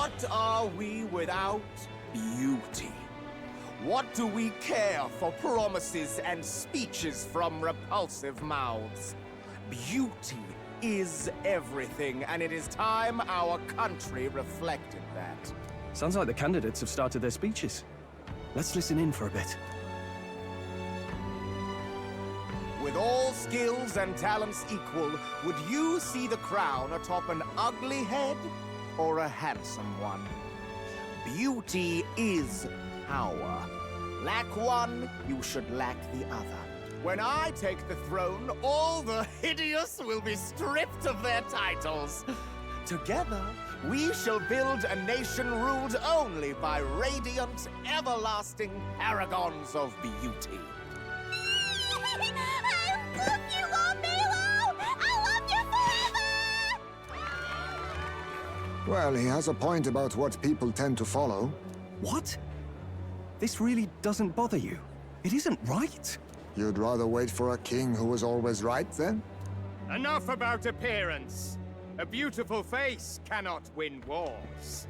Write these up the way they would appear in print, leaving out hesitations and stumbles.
What are we without beauty? What do we care for promises and speeches from repulsive mouths? Beauty is everything, and it is time our country reflected that. Sounds like the candidates have started their speeches. Let's listen in for a bit. With all skills and talents equal, would you see the crown atop an ugly head or a handsome one? Beauty is power. Lack one, you should lack the other. When I take the throne, all the hideous will be stripped of their titles. Together, we shall build a nation ruled only by radiant, everlasting paragons of beauty. I love you, Lord Milo! I love you forever! Well, he has a point about what people tend to follow. What? This really doesn't bother you? It isn't right. You'd rather wait for a king who was always right, then? Enough about appearance. A beautiful face cannot win wars.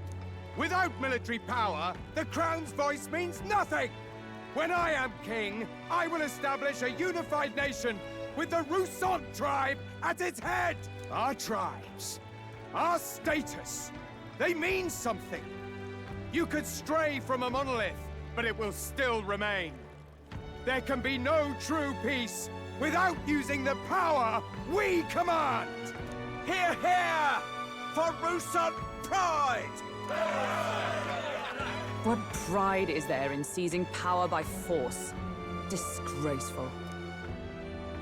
Without military power, the crown's voice means nothing! When I am king, I will establish a unified nation with the Roussan tribe at its head! Our tribes, our status, they mean something. You could stray from a monolith, but it will still remain. There can be no true peace without using the power we command! Hear, hear! For Roussan pride! What pride is there in seizing power by force? Disgraceful.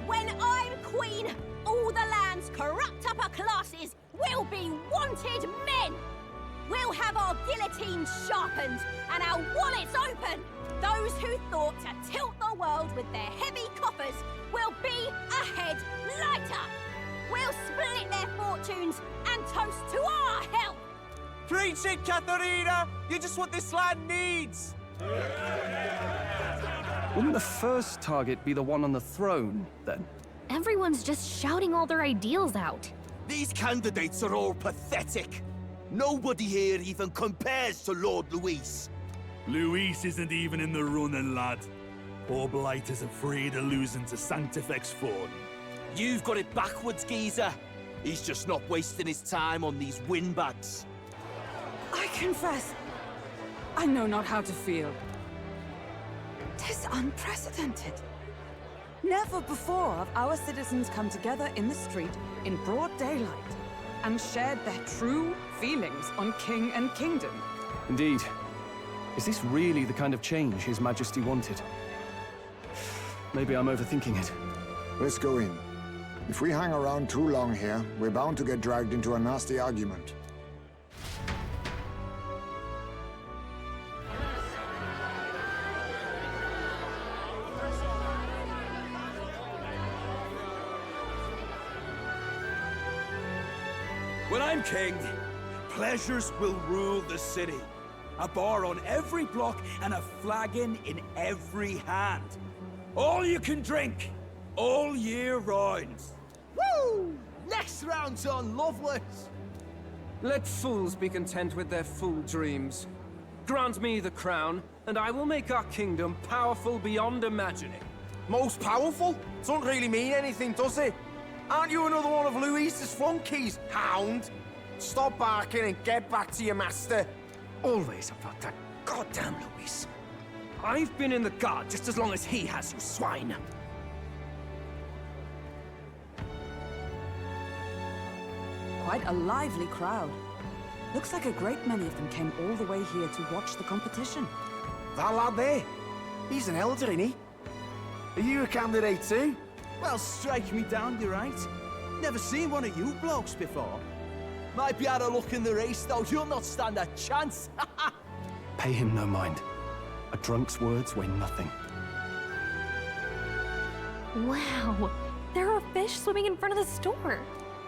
When I'm queen, all the land's corrupt upper classes will be wanted men! We'll have our guillotines sharpened and our wallets open! Those who thought to tilt the world with their heavy coffers will be a head lighter! We'll split their fortunes and toast to our health! Preach it, Katharina! You're just what this land needs! Wouldn't the first target be the one on the throne, then? Everyone's just shouting all their ideals out. These candidates are all pathetic. Nobody here even compares to Lord Luis. Luis isn't even in the running, lad. Poor Blight is afraid of losing to Sanctifex Ford. You've got it backwards, geezer. He's just not wasting his time on these windbags. I confess, I know not how to feel. 'Tis unprecedented. Never before have our citizens come together in the street in broad daylight and shared their true feelings on king and kingdom. Indeed. Is this really the kind of change His Majesty wanted? Maybe I'm overthinking it. Let's go in. If we hang around too long here, we're bound to get dragged into a nasty argument. When I'm king, pleasures will rule the city. A bar on every block and a flagon in every hand. All you can drink, all year round. Woo! Next round's on Loveless! Let fools be content with their fool dreams. Grant me the crown, and I will make our kingdom powerful beyond imagining. Most powerful? Doesn't really mean anything, does it? Aren't you another one of Luis's flunkies, hound? Stop barking and get back to your master. Always about that goddamn Luis. I've been in the guard just as long as he has, you swine. Quite a lively crowd. Looks like a great many of them came all the way here to watch the competition. That lad there, he's an elder, isn't he? Are you a candidate too? Well, strike me down, you're right. Never seen one of you blokes before. Might be out of luck in the race, though. You'll not stand a chance. Pay him no mind. A drunk's words weigh nothing. Wow, there are fish swimming in front of the store.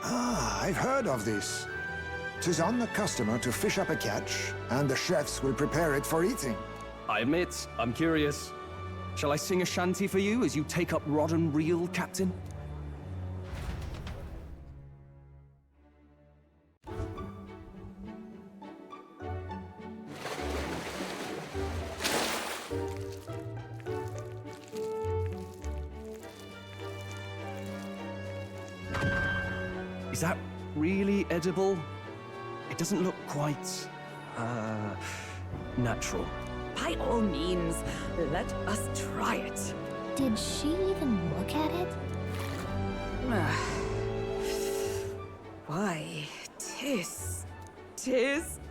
Ah, I've heard of this. 'Tis on the customer to fish up a catch, and the chefs will prepare it for eating. I admit, I'm curious. Shall I sing a shanty for you as you take up rod and reel, Captain? Is that really edible? It doesn't look quite, natural. By all means, let us try it. Did she even look at it? Why, tis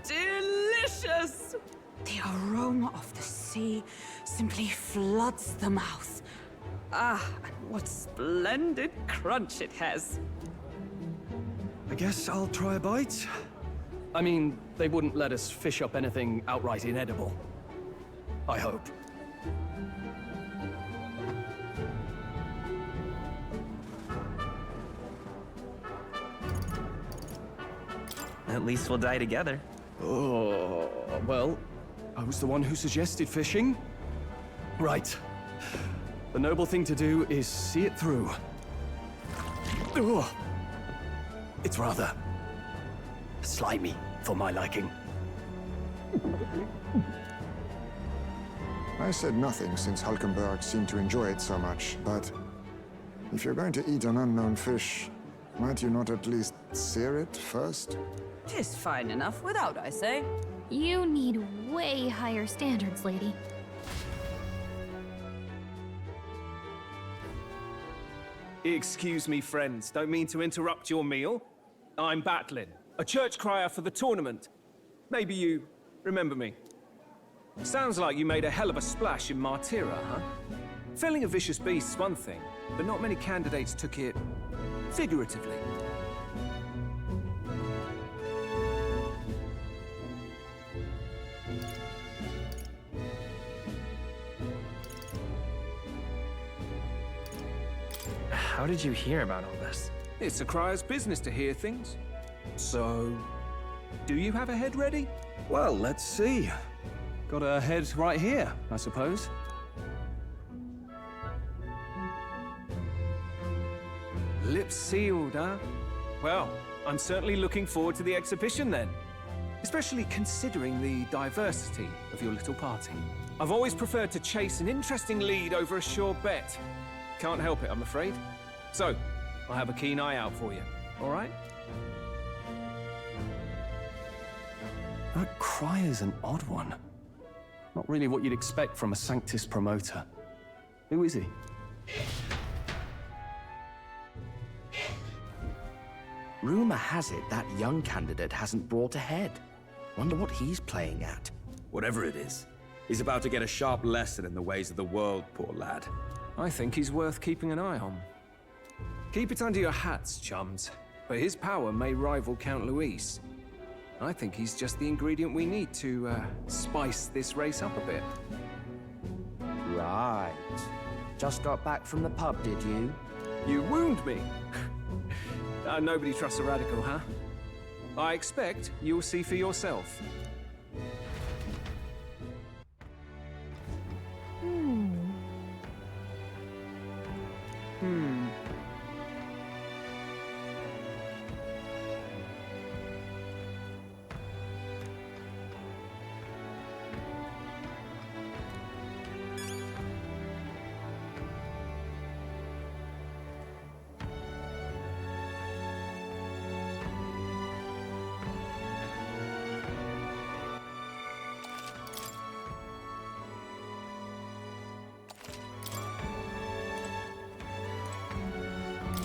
delicious! The aroma of the sea simply floods the mouth. Ah, and what splendid crunch it has. I guess I'll try a bite. I mean, they wouldn't let us fish up anything outright inedible. I hope. At least we'll die together. Oh, well, I was the one who suggested fishing. Right. The noble thing to do is see it through. Oh, it's rather slimy for my liking. I said nothing since Hulkenberg seemed to enjoy it so much, but if you're going to eat an unknown fish, might you not at least sear it first? 'Tis fine enough without, I say. You need way higher standards, lady. Excuse me, friends. Don't mean to interrupt your meal. I'm Batlin, a church crier for the tournament. Maybe you remember me. Sounds like you made a hell of a splash in Martira, huh? Felling a vicious beast's one thing, but not many candidates took it figuratively. How did you hear about all this? It's a crier's business to hear things. So, do you have a head ready? Well, let's see. Got a head right here, I suppose. Lips sealed, huh? Well, I'm certainly looking forward to the exhibition then. Especially considering the diversity of your little party. I've always preferred to chase an interesting lead over a sure bet. Can't help it, I'm afraid. So, I'll have a keen eye out for you, all right? That crier's an odd one. Not really what you'd expect from a Sanctus promoter. Who is he? Rumor has it that young candidate hasn't brought a head. Wonder what he's playing at. Whatever it is, he's about to get a sharp lesson in the ways of the world, poor lad. I think he's worth keeping an eye on. Keep it under your hats, chums. But his power may rival Count Luis. I think he's just the ingredient we need to, spice this race up a bit. Right. Just got back from the pub, did you? You wound me! Nobody trusts a radical, huh? I expect you'll see for yourself.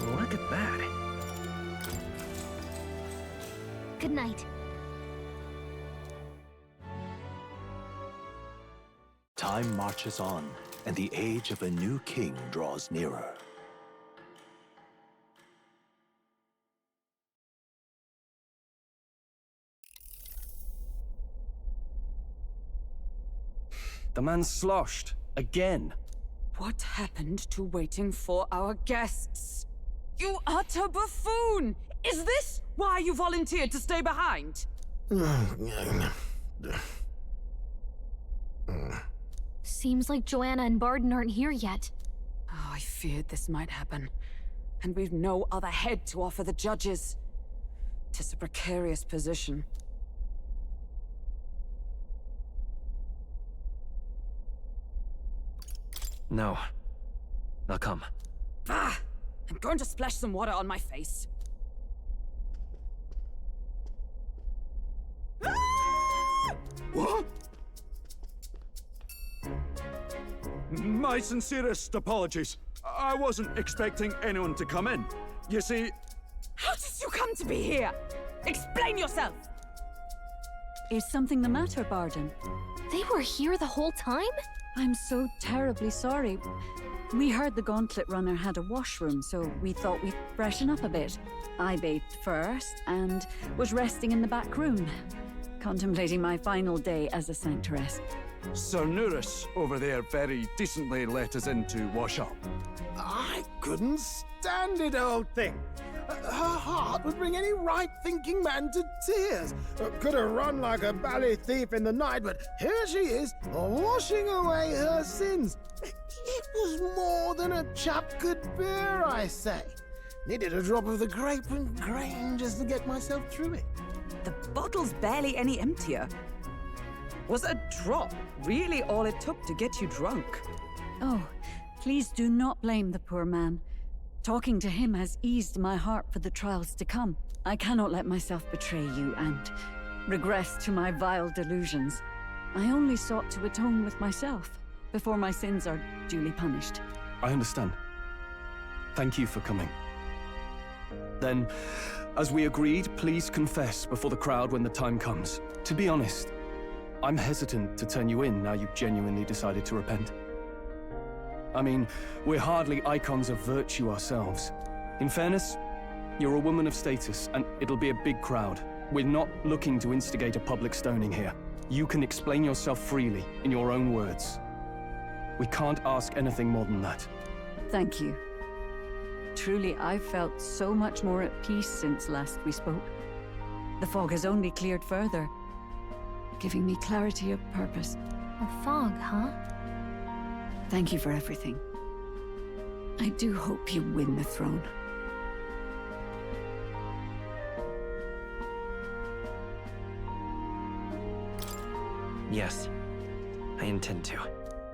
Look at that. Good night. Time marches on, and the age of a new king draws nearer. The man's sloshed. Again. What happened to waiting for our guests? You utter buffoon! Is this why you volunteered to stay behind? Seems like Joanna and Barden aren't here yet. Oh, I feared this might happen. And we've no other head to offer the judges. 'Tis a precarious position. No. They'll come. Bah! I'm going to splash some water on my face. What? My sincerest apologies. I wasn't expecting anyone to come in. You see... How did you come to be here? Explain yourself! Is something the matter, Barden? They were here the whole time? I'm so terribly sorry. We heard the Gauntlet Runner had a washroom, so we thought we'd freshen up a bit. I bathed first and was resting in the back room, contemplating my final day as a Sanctress. Sir Nuris over there very decently let us in to wash up. I couldn't stand it, old thing. Her heart would bring any right-thinking man to tears. Could have run like a bally thief in the night, but here she is, washing away her sins. It was more than a chap could bear, I say. Needed a drop of the grape and grain just to get myself through it. The bottle's barely any emptier. Was a drop really all it took to get you drunk? Oh, please do not blame the poor man. Talking to him has eased my heart for the trials to come. I cannot let myself betray you and regress to my vile delusions. I only sought to atone with myself before my sins are duly punished. I understand. Thank you for coming. Then, as we agreed, please confess before the crowd when the time comes. To be honest, I'm hesitant to turn you in now you've genuinely decided to repent. I mean, we're hardly icons of virtue ourselves. In fairness, you're a woman of status, and it'll be a big crowd. We're not looking to instigate a public stoning here. You can explain yourself freely, in your own words. We can't ask anything more than that. Thank you. Truly, I've felt so much more at peace since last we spoke. The fog has only cleared further, giving me clarity of purpose. A fog, huh? Thank you for everything. I do hope you win the throne. Yes, I intend to.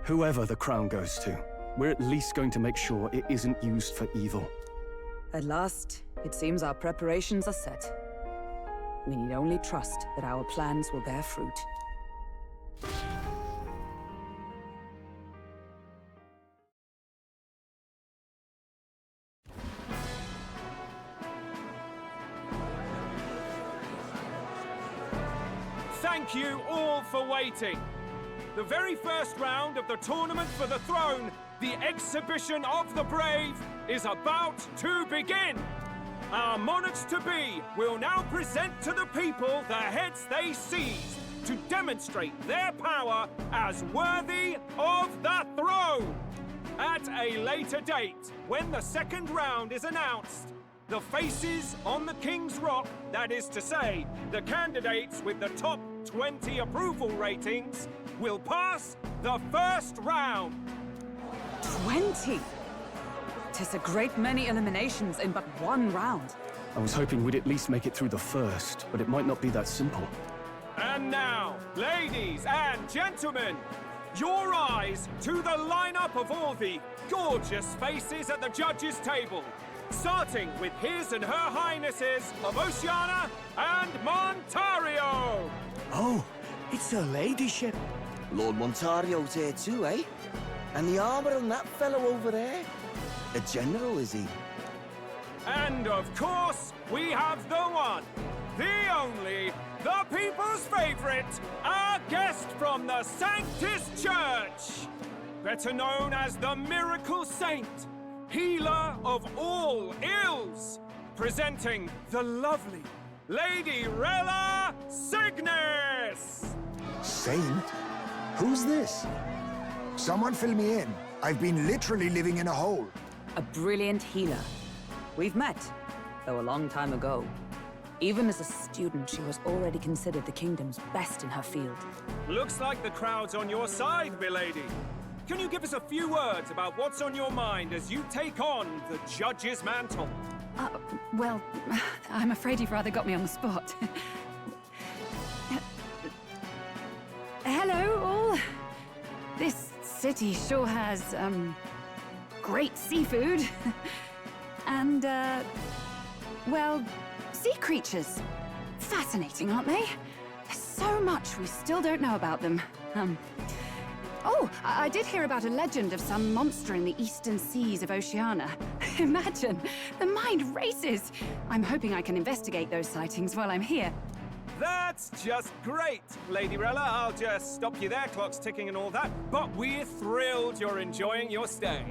Whoever the crown goes to, we're at least going to make sure it isn't used for evil. At last, it seems our preparations are set. We need only trust that our plans will bear fruit. Thank you all for waiting. The very first round of the tournament for the throne, the exhibition of the brave, is about to begin. Our monarchs-to-be will now present to the people the heads they seized to demonstrate their power as worthy of the throne. At a later date, when the second round is announced, the faces on the King's Rock, that is to say, the candidates with the top 20 approval ratings, will pass the first round. 20? 'Tis a great many eliminations in but one round. I was hoping we'd at least make it through the first, but it might not be that simple. And now, ladies and gentlemen, your eyes to the lineup of all the gorgeous faces at the judges' table, starting with His and Her Highnesses of Oceania and Montario. Oh, it's her ladyship. Lord Montario's here too, eh? And the armor on that fellow over there? A general, is he? And of course, we have the one, the only, the people's favorite, our guest from the Sanctus Church, better known as the Miracle Saint, healer of all ills, presenting the lovely Lady Rella Cygnus! Saint? Who's this? Someone fill me in. I've been literally living in a hole. A brilliant healer. We've met, though a long time ago. Even as a student, she was already considered the kingdom's best in her field. Looks like the crowd's on your side, milady. Can you give us a few words about what's on your mind as you take on the judge's mantle? Well, I'm afraid you've rather got me on the spot. Hello, all. This city sure has, great seafood. And, well, sea creatures. Fascinating, aren't they? There's so much we still don't know about them. Oh, I did hear about a legend of some monster in the eastern seas of Oceania. Imagine, the mind races. I'm hoping I can investigate those sightings while I'm here. That's just great, Lady Rella. I'll just stop you there, clock's ticking and all that. But we're thrilled you're enjoying your stay.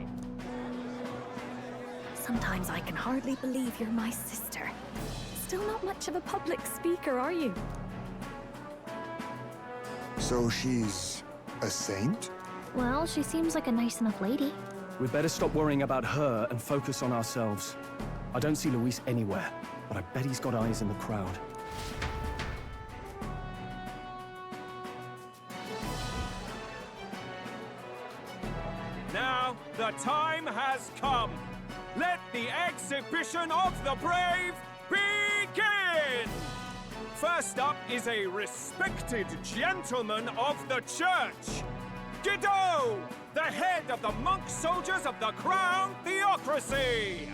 Sometimes I can hardly believe you're my sister. Still not much of a public speaker, are you? So she's a saint? Well, she seems like a nice enough lady. We'd better stop worrying about her and focus on ourselves. I don't see Luis anywhere, but I bet he's got eyes in the crowd. Now, the time has come. Let the exhibition of the brave begin! First up is a respected gentleman of the church. Guido, the head of the monk soldiers of the Crown Theocracy!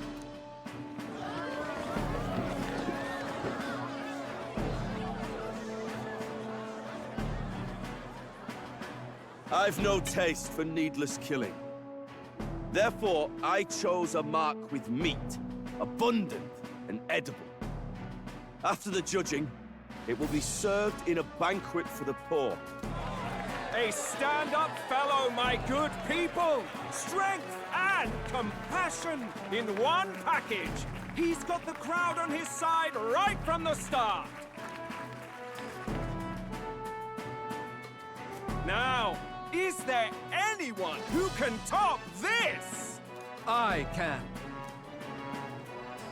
I've no taste for needless killing. Therefore, I chose a mark with meat, abundant and edible. After the judging, it will be served in a banquet for the poor. A stand-up fellow, my good people! Strength and compassion in one package! He's got the crowd on his side right from the start! Now, is there anyone who can top this? I can.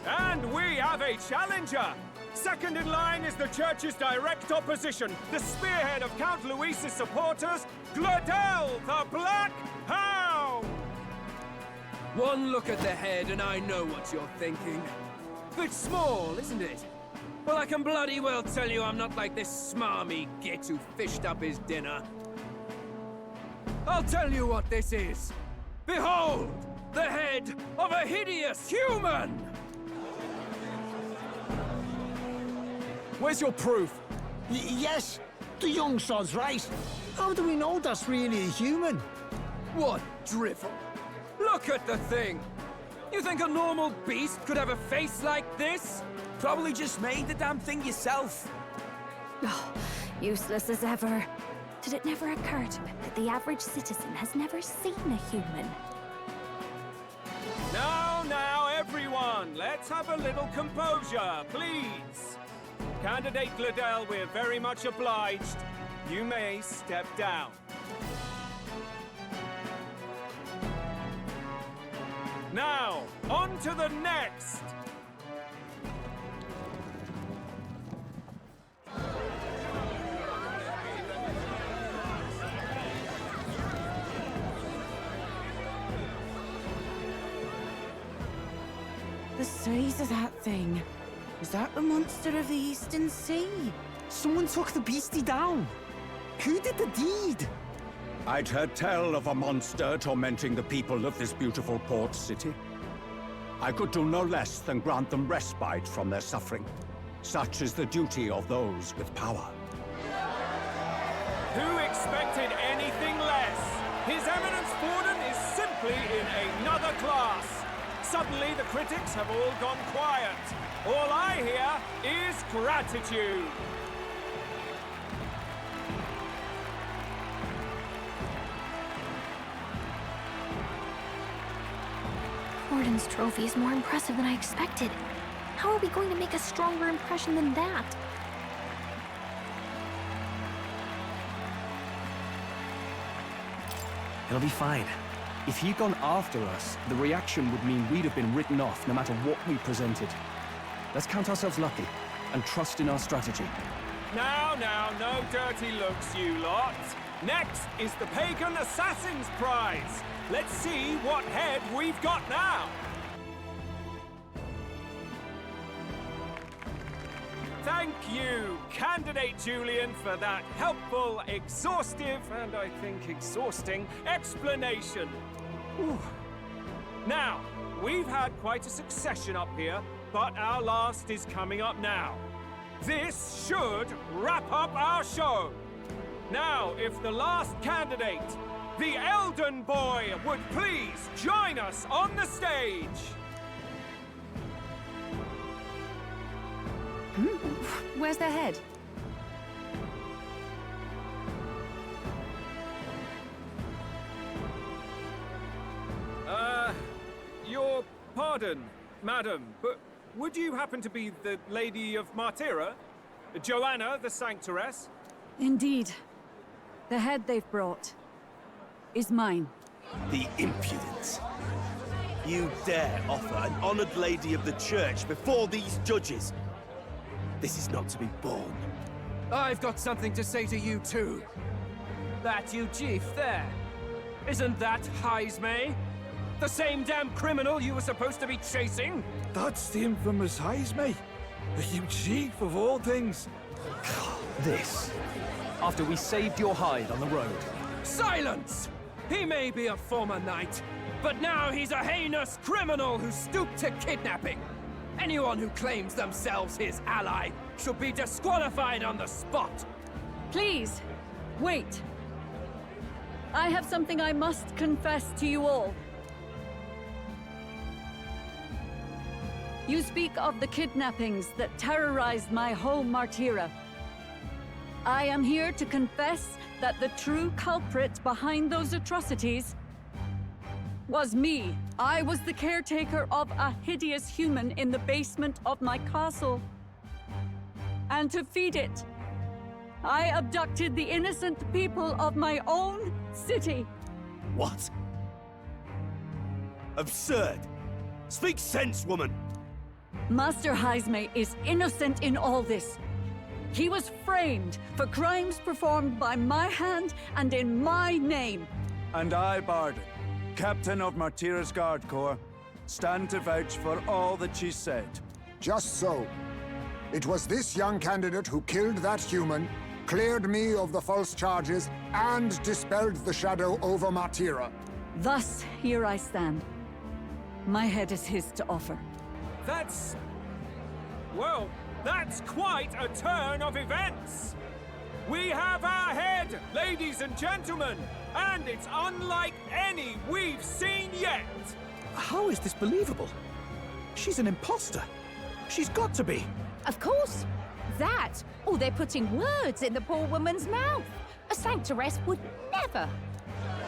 And we have a challenger! Second in line is the church's direct opposition, the spearhead of Count Luis's supporters, Gladel the Black Hound! One look at the head and I know what you're thinking. Bit small, isn't it? Well, I can bloody well tell you I'm not like this smarmy git who fished up his dinner. I'll tell you what this is. Behold, the head of a hideous human! Where's your proof? Yes, the young sod's right. How do we know that's really a human? What drivel? Look at the thing! You think a normal beast could have a face like this? Probably just made the damn thing yourself. Oh, useless as ever. Did it never occur to him that the average citizen has never seen a human? Now, everyone, let's have a little composure, please. Candidate Gladel, we're very much obliged. You may step down. Now, on to the next! The size of that thing. Is that the monster of the Eastern Sea? Someone took the beastie down. Who did the deed? I'd heard tell of a monster tormenting the people of this beautiful port city. I could do no less than grant them respite from their suffering. Such is the duty of those with power. Who expected anything less? His Eminence Borden is simply in another class. Suddenly the critics have all gone quiet. All I hear is gratitude. Borden's trophy is more impressive than I expected. How are we going to make a stronger impression than that? It'll be fine. If he'd gone after us, the reaction would mean we'd have been written off no matter what we presented. Let's count ourselves lucky and trust in our strategy. Now, no dirty looks, you lot. Next is the Pagan Assassin's Prize. Let's see what head we've got now. Thank you, Candidate Julian, for that helpful, exhaustive, and I think exhausting explanation. Whew. Now, we've had quite a succession up here, but our last is coming up now. This should wrap up our show. Now, if the last candidate, the Elden Boy, would please join us on the stage. Where's their head? Your pardon, madam, but would you happen to be the Lady of Martira? Joanna, the Sanctoress? Indeed. The head they've brought is mine. The impudence. You dare offer an honored lady of the church before these judges? This is not to be borne. I've got something to say to you too. That you chief there. Isn't that Heismay? The same damn criminal you were supposed to be chasing? That's the infamous Heismay. The huge chief of all things. This. After we saved your hide on the road. Silence! He may be a former knight, but now he's a heinous criminal who stooped to kidnapping. Anyone who claims themselves his ally should be disqualified on the spot. Please, wait. I have something I must confess to you all. You speak of the kidnappings that terrorized my home, Martira. I am here to confess that the true culprit behind those atrocities was me. I was the caretaker of a hideous human in the basement of my castle. And to feed it, I abducted the innocent people of my own city. What? Absurd! Speak sense, woman! Master Heismay is innocent in all this. He was framed for crimes performed by my hand and in my name. And I, Barden, Captain of Martira's Guard Corps, stand to vouch for all that she said. Just so. It was this young candidate who killed that human, cleared me of the false charges, and dispelled the shadow over Martira. Thus, here I stand. My head is his to offer. That's... well, that's quite a turn of events! We have our head, ladies and gentlemen, and it's unlike any we've seen yet! How is this believable? She's an imposter. She's got to be. Of course. That, or they're putting words in the poor woman's mouth. A Sanctoress would never.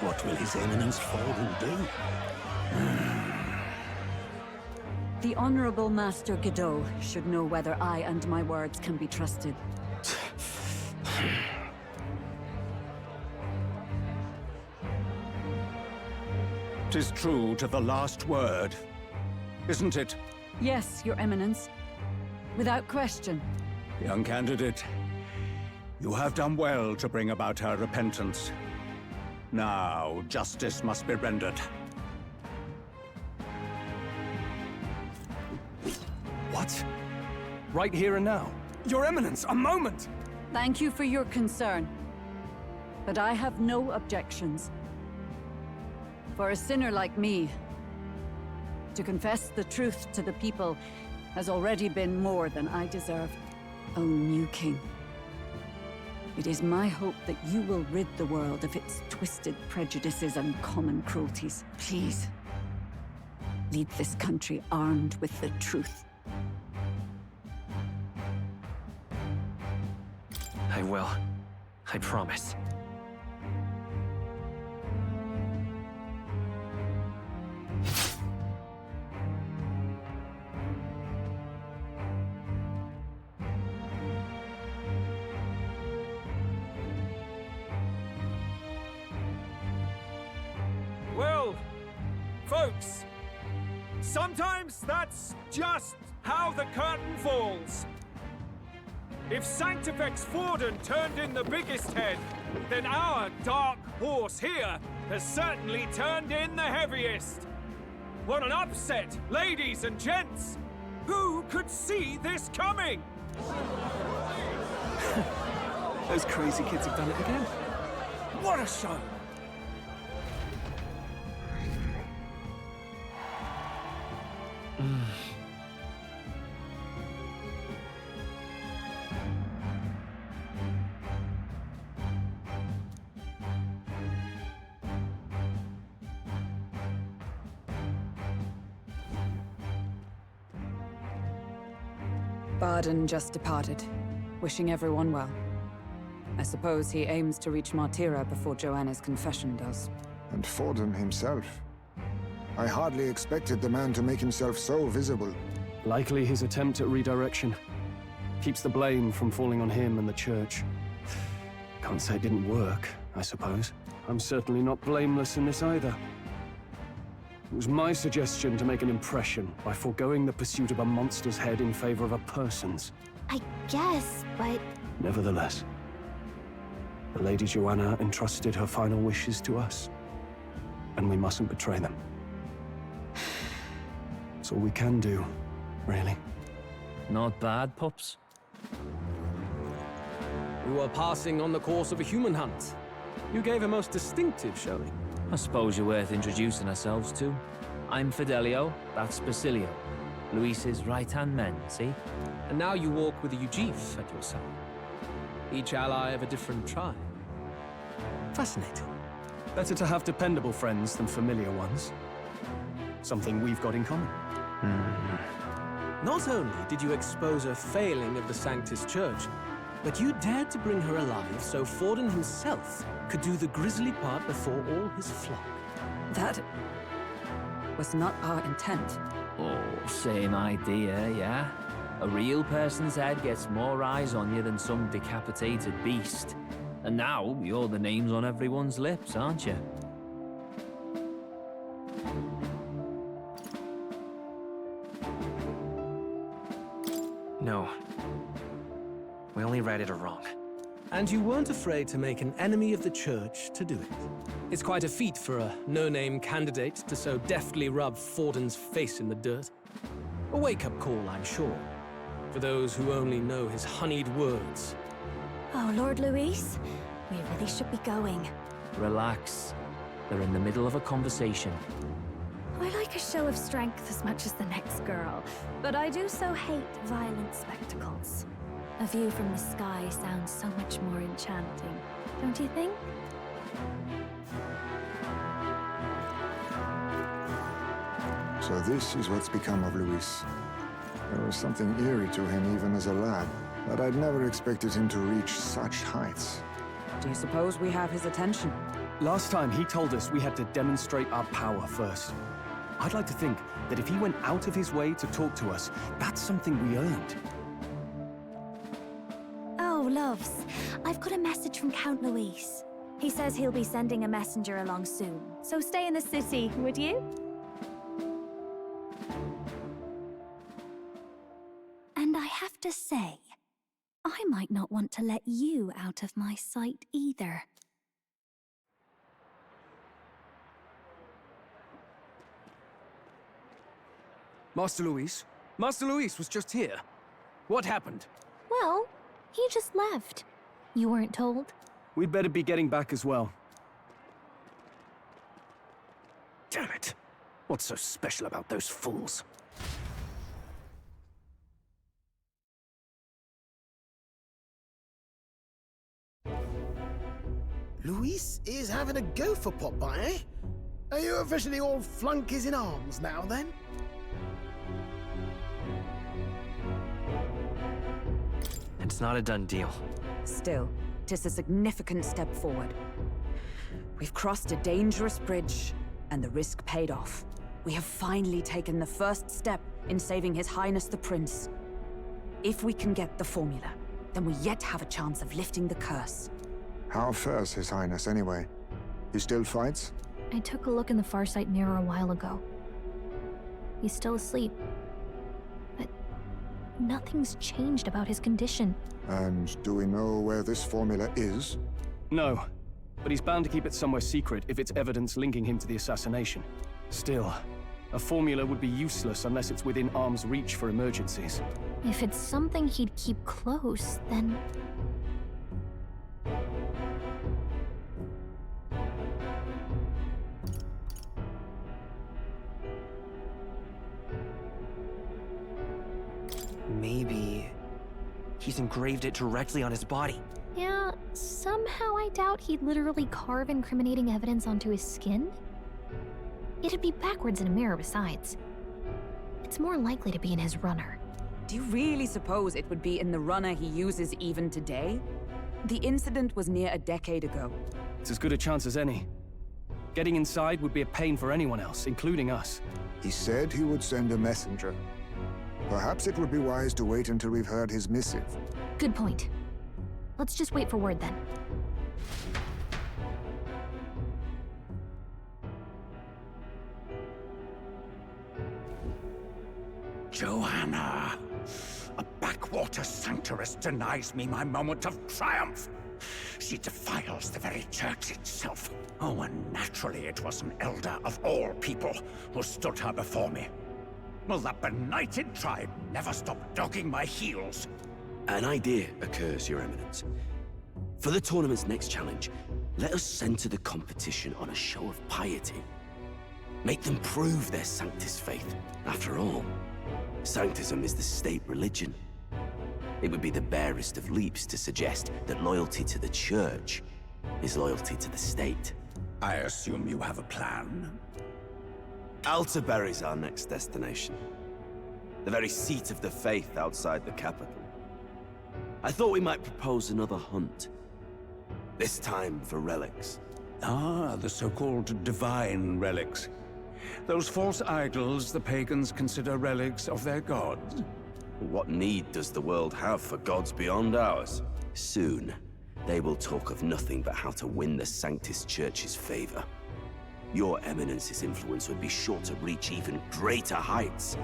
What will His Eminence Forden do? The Honorable Master Godot should know whether I and my words can be trusted. 'Tis true to the last word, isn't it? Yes, Your Eminence. Without question. Young candidate, you have done well to bring about her repentance. Now, justice must be rendered. What? Right here and now? Your Eminence, a moment! Thank you for your concern. But I have no objections. For a sinner like me, to confess the truth to the people has already been more than I deserve. O new king, it is my hope that you will rid the world of its twisted prejudices and common cruelties. Please, lead this country armed with the truth. I will. I promise. Well, folks, sometimes that's just how the curtain falls. If Sanctifex Forden turned in the biggest head, then our dark horse here has certainly turned in the heaviest. What an upset, ladies and gents! Who could see this coming? Those crazy kids have done it again. What a show! Barden just departed, wishing everyone well. I suppose he aims to reach Martira before Joanna's confession does. And Forden himself. I hardly expected the man to make himself so visible. Likely his attempt at redirection. Keeps the blame from falling on him and the church. Can't say it didn't work, I suppose. I'm certainly not blameless in this either. It was my suggestion to make an impression by foregoing the pursuit of a monster's head in favor of a person's. I guess, but... Nevertheless, the Lady Joanna entrusted her final wishes to us, and we mustn't betray them. That's all we can do, really. Not bad, pups. We were passing on the course of a human hunt. You gave a most distinctive showing. I suppose you're worth introducing ourselves to. I'm Fidelio, that's Basilio. Luis's right-hand men, see? And now you walk with a Ujif at your side. Each ally of a different tribe. Fascinating. Better to have dependable friends than familiar ones. Something we've got in common. Not only did you expose a failing of the Sanctus Church, but you dared to bring her alive so Forden himself could do the grisly part before all his flock. That was not our intent. Oh, same idea, yeah? A real person's head gets more eyes on you than some decapitated beast. And now, you're the names on everyone's lips, aren't you? No. We only read it wrong. And you weren't afraid to make an enemy of the church to do it. It's quite a feat for a no-name candidate to so deftly rub Forden's face in the dirt. A wake-up call, I'm sure, for those who only know his honeyed words. Oh, Lord Luis, we really should be going. Relax. They're in the middle of a conversation. I like a show of strength as much as the next girl, but I do so hate violent spectacles. A view from the sky sounds so much more enchanting, don't you think? So this is what's become of Luis. There was something eerie to him even as a lad, but I'd never expected him to reach such heights. Do you suppose we have his attention? Last time he told us we had to demonstrate our power first. I'd like to think that if he went out of his way to talk to us, that's something we earned. Oh, loves, I've got a message from Count Luis. He says he'll be sending a messenger along soon, so stay in the city, would you? And I have to say, I might not want to let you out of my sight either. Master Luis was just here. What happened? Well, he just left. You weren't told? We'd better be getting back as well. Damn it. What's so special about those fools? Luis is having a go for Popeye, eh? Are you officially all flunkies in arms now, then? It's not a done deal. Still, 'tis a significant step forward. We've crossed a dangerous bridge, and the risk paid off. We have finally taken the first step in saving His Highness the Prince. If we can get the formula, then we yet have a chance of lifting the curse. How fares His Highness, anyway? He still fights? I took a look in the Farsight mirror a while ago. He's still asleep. But nothing's changed about his condition. And do we know where this formula is? No, but he's bound to keep it somewhere secret if it's evidence linking him to the assassination. Still, a formula would be useless unless it's within arm's reach for emergencies. If it's something he'd keep close, then... Maybe he's engraved it directly on his body. Yeah, somehow I doubt he'd literally carve incriminating evidence onto his skin. It'd be backwards in a mirror besides. It's more likely to be in his runner. Do you really suppose it would be in the runner he uses even today? The incident was near a decade ago. It's as good a chance as any. Getting inside would be a pain for anyone else, including us. He said he would send a messenger. Perhaps it would be wise to wait until we've heard his missive. Good point. Let's just wait for word then. Joanna! A backwater sanctuarist denies me my moment of triumph! She defiles the very church itself. Oh, and naturally it was an elder of all people who stood her before me. Will that benighted tribe never stop dogging my heels? An idea occurs, Your Eminence. For the tournament's next challenge, let us center the competition on a show of piety. Make them prove their Sanctus faith. After all, Sanctism is the state religion. It would be the barest of leaps to suggest that loyalty to the Church is loyalty to the state. I assume you have a plan? Altaberry's our next destination. The very seat of the faith outside the capital. I thought we might propose another hunt. This time for relics. Ah, the so-called divine relics. Those false idols the pagans consider relics of their gods. What need does the world have for gods beyond ours? Soon, they will talk of nothing but how to win the Sanctus Church's favor. Your Eminence's influence would be sure to reach even greater heights.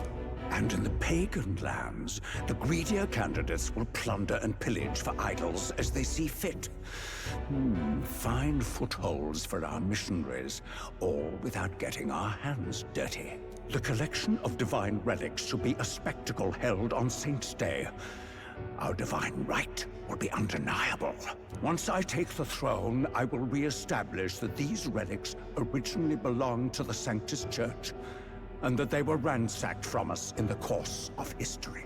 And in the pagan lands, the greedier candidates will plunder and pillage for idols as they see fit. Fine footholds for our missionaries, all without getting our hands dirty. The collection of divine relics should be a spectacle held on Saint's Day. Our divine right will be undeniable. Once I take the throne, I will re-establish that these relics originally belonged to the Sanctus Church, and that they were ransacked from us in the course of history.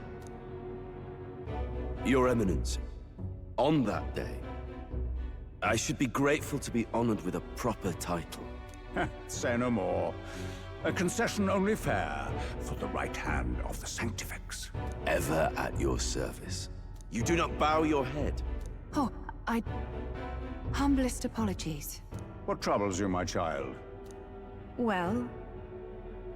Your Eminence, on that day, I should be grateful to be honored with a proper title. Say no more. A concession only fair for the right hand of the Sanctifex. Ever at your service. You do not bow your head. Oh, humblest apologies. What troubles you, my child? Well,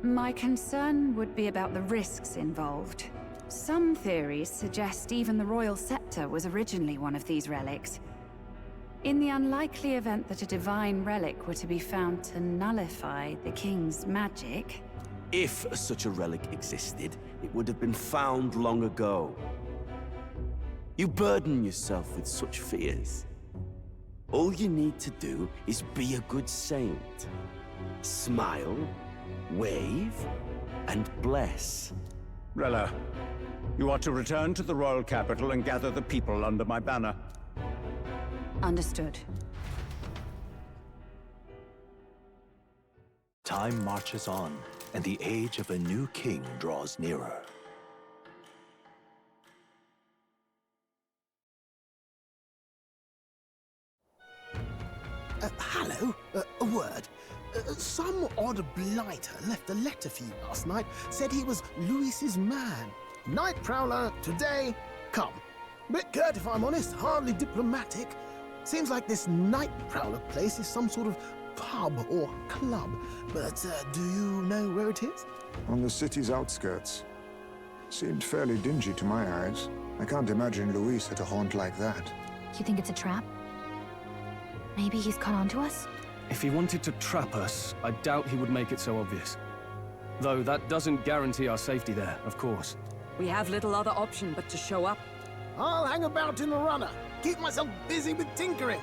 my concern would be about the risks involved. Some theories suggest even the royal scepter was originally one of these relics. In the unlikely event that a divine relic were to be found to nullify the king's magic... If such a relic existed, it would have been found long ago. You burden yourself with such fears. All you need to do is be a good saint. Smile, wave, and bless. Rella, you are to return to the royal capital and gather the people under my banner. Understood. Time marches on, and the age of a new king draws nearer. Hello? A word. Some odd blighter left a letter for you last night. Said he was Louis's man. Night Prowler, today, come. Bit curt if I'm honest, hardly diplomatic. Seems like this Night Prowler place is some sort of pub or club. But do you know where it is? On the city's outskirts. Seemed fairly dingy to my eyes. I can't imagine Luis at a haunt like that. You think it's a trap? Maybe he's caught on to us? If he wanted to trap us, I doubt he would make it so obvious. Though that doesn't guarantee our safety there, of course. We have little other option but to show up. I'll hang about in the runner. Keep myself busy with tinkering.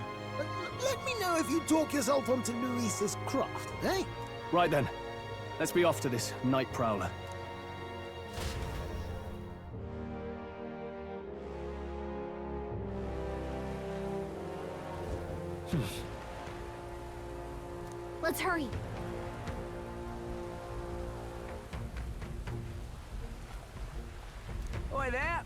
Let me know if you talk yourself onto Luis's craft, eh? Right then. Let's be off to this Night Prowler. Let's hurry. Oi there!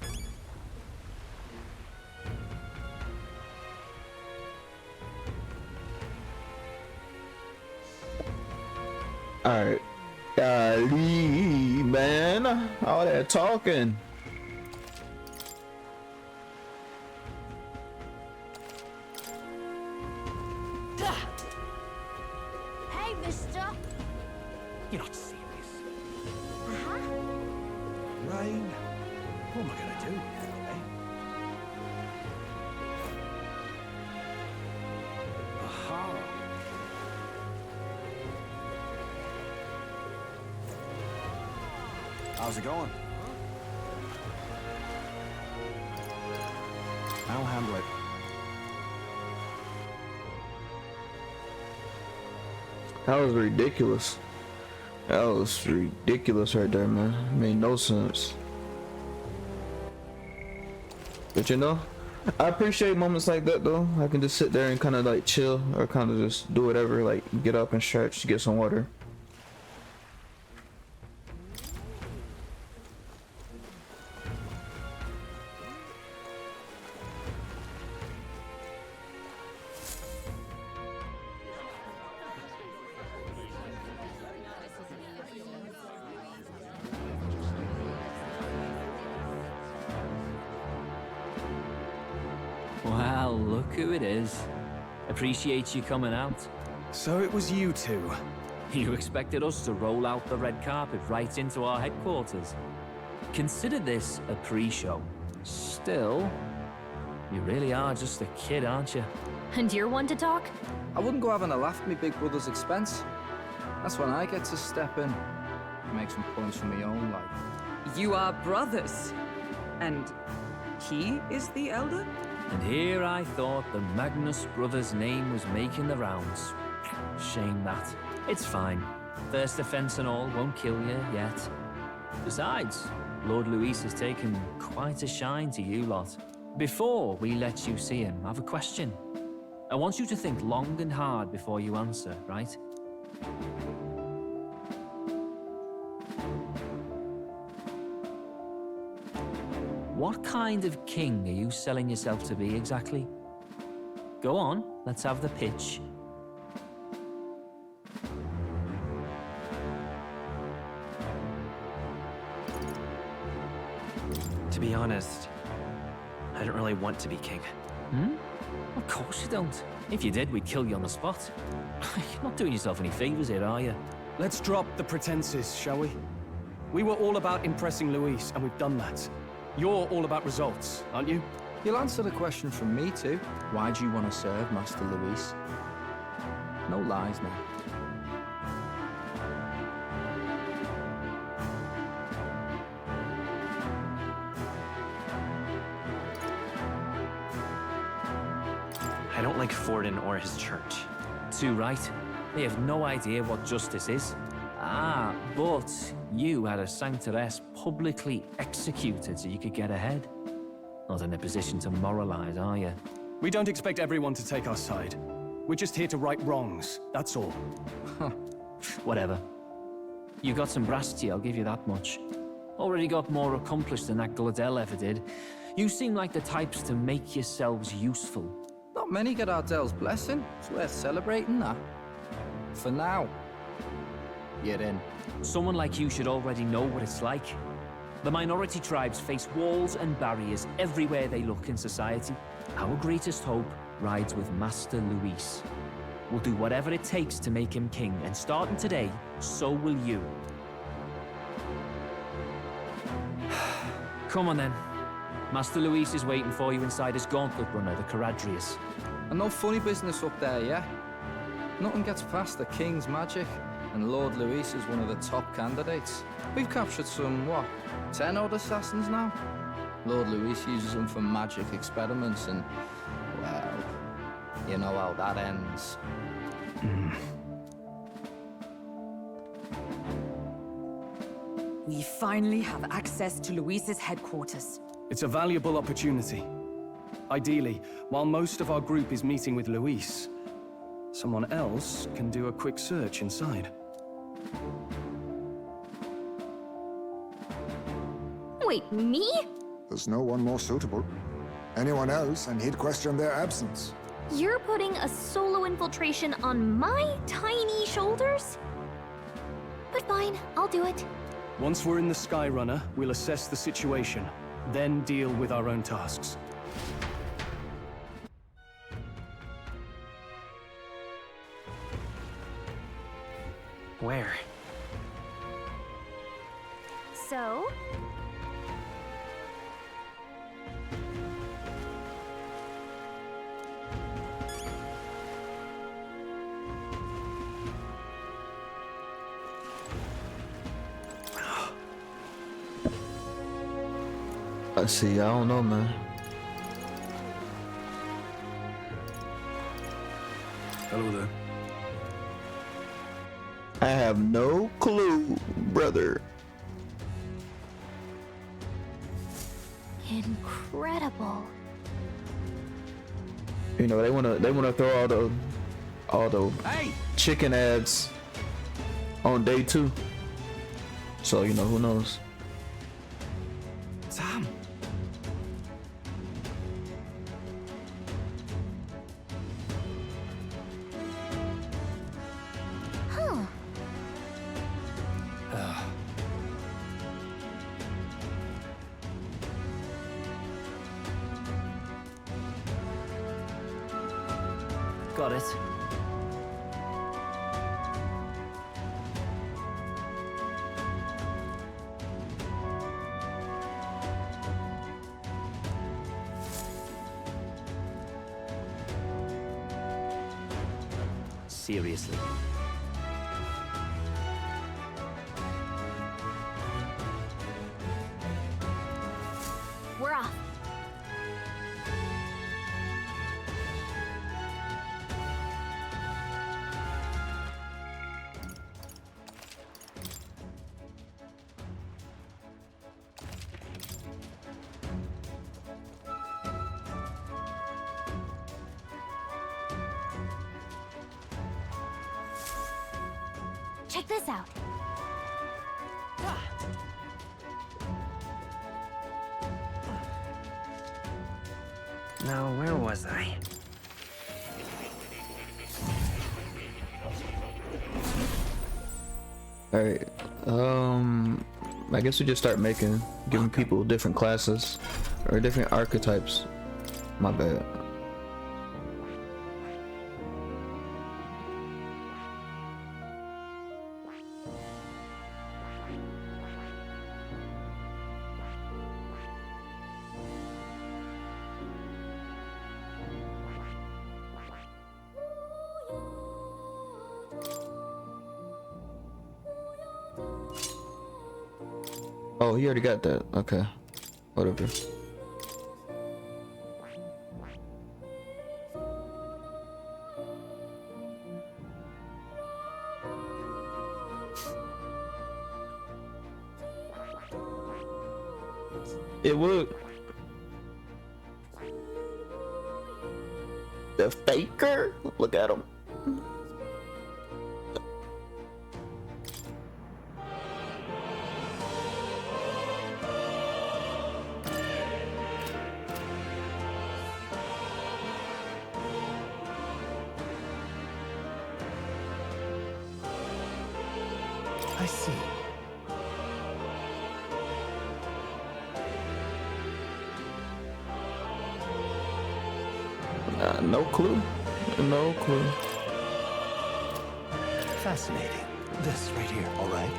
Alright. Golly, man. All that talking. You're not serious. Rain. What am I gonna do anyway? Aha. How's it going? I'll handle it. That was ridiculous. That was ridiculous right there, man. It made no sense. But you know, I appreciate moments like that though. I can just sit there and kind of like chill or kind of just do whatever, like get up and stretch, get some water. Well, look who it is. Appreciate you coming out. So it was you two. You expected us to roll out the red carpet right into our headquarters. Consider this a pre-show. Still, you really are just a kid, aren't you? And you're one to talk? I wouldn't go having a laugh at me big brother's expense. That's when I get to step in and make some points for my own life. You are brothers. And he is the elder? And here I thought the Magnus brothers' name was making the rounds. Shame that. It's fine. First offense and all won't kill you yet. Besides, Lord Luis has taken quite a shine to you lot. Before we let you see him, I have a question. I want you to think long and hard before you answer, right? What kind of king are you selling yourself to be exactly? Go on, let's have the pitch. To be honest, I don't really want to be king. Of course you don't. If you did, we'd kill you on the spot. You're not doing yourself any favors here, are you? Let's drop the pretenses, shall we? We were all about impressing Luis, and we've done that. You're all about results, aren't you? You'll answer the question from me too. Why do you want to serve Master Luis? No lies now. I don't like Forden or his church. Too right. They have no idea what justice is. Ah, but you had a sanctoress publicly executed so you could get ahead. Not in a position to moralize, are you? We don't expect everyone to take our side. We're just here to right wrongs, that's all. Whatever. You got some brass to you, I'll give you that much. Already got more accomplished than that Gladel ever did. You seem like the types to make yourselves useful. Not many get Ardel's blessing. It's worth celebrating that. For now. You're in. Someone like you should already know what it's like. The minority tribes face walls and barriers everywhere they look in society. Our greatest hope rides with Master Luis. We'll do whatever it takes to make him king, and starting today, so will you. Come on then. Master Luis is waiting for you inside his gauntlet runner, the Caradrius. And no funny business up there, yeah? Nothing gets past the King's magic, and Lord Luis is one of the top candidates. We've captured some, what, 10 odd assassins now? Lord Luis uses them for magic experiments and, well, you know how that ends. We finally have access to Luis's headquarters. It's a valuable opportunity. Ideally, while most of our group is meeting with Luis, someone else can do a quick search inside. Wait, me? There's no one more suitable. Anyone else, and he'd question their absence. You're putting a solo infiltration on my tiny shoulders? But fine, I'll do it. Once we're in the Skyrunner, we'll assess the situation, then deal with our own tasks. Where? So? Let's see, I don't know, man. Hello there. I have no clue, brother. Incredible. You know, they wanna throw all the chicken ads on day 2. So, you know, who knows? Sam. Huh. Got it. Seriously. We're off. Check this out. Now, where was I? Alright, I guess we just start giving people different classes or different archetypes. My bad. Oh, he already got that. Okay. Whatever. It would. The faker? Look at him. I see. No clue. No clue. Fascinating. This right here, all right?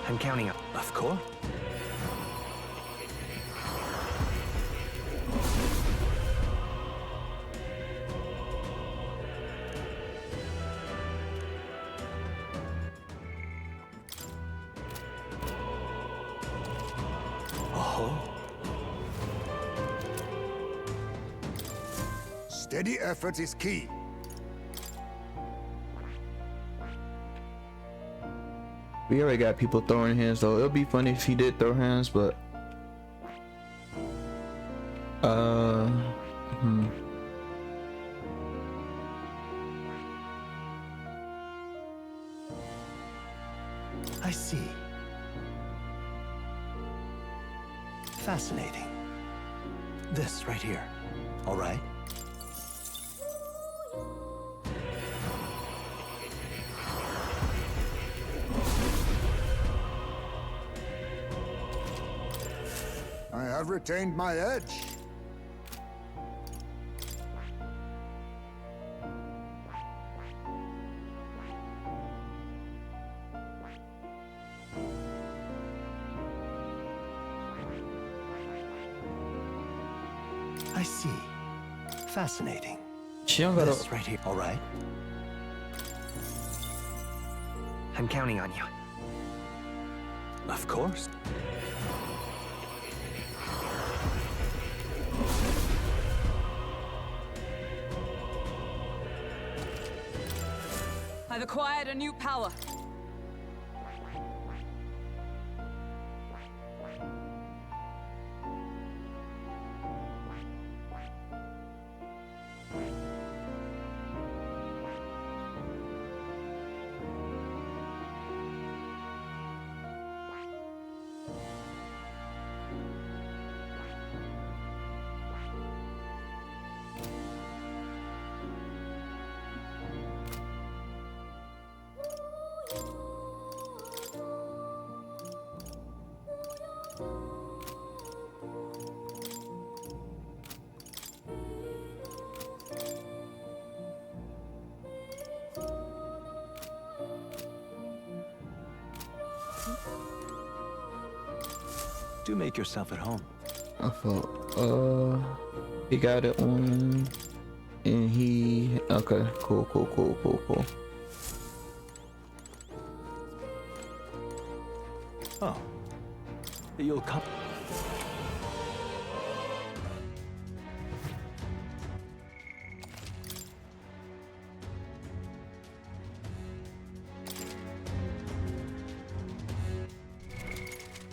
I'm counting up. Of course. Steady effort is key. We already got people throwing hands though. It'll be funny if he did throw hands, but I see. Fascinating. This right here, all right? I have retained my edge. I see. Fascinating. She don't got this right here. All right. I'm counting on you. Of course. I've acquired a new power. Do make yourself at home. I thought, he got it on, and he, okay, cool. Oh, you'll come.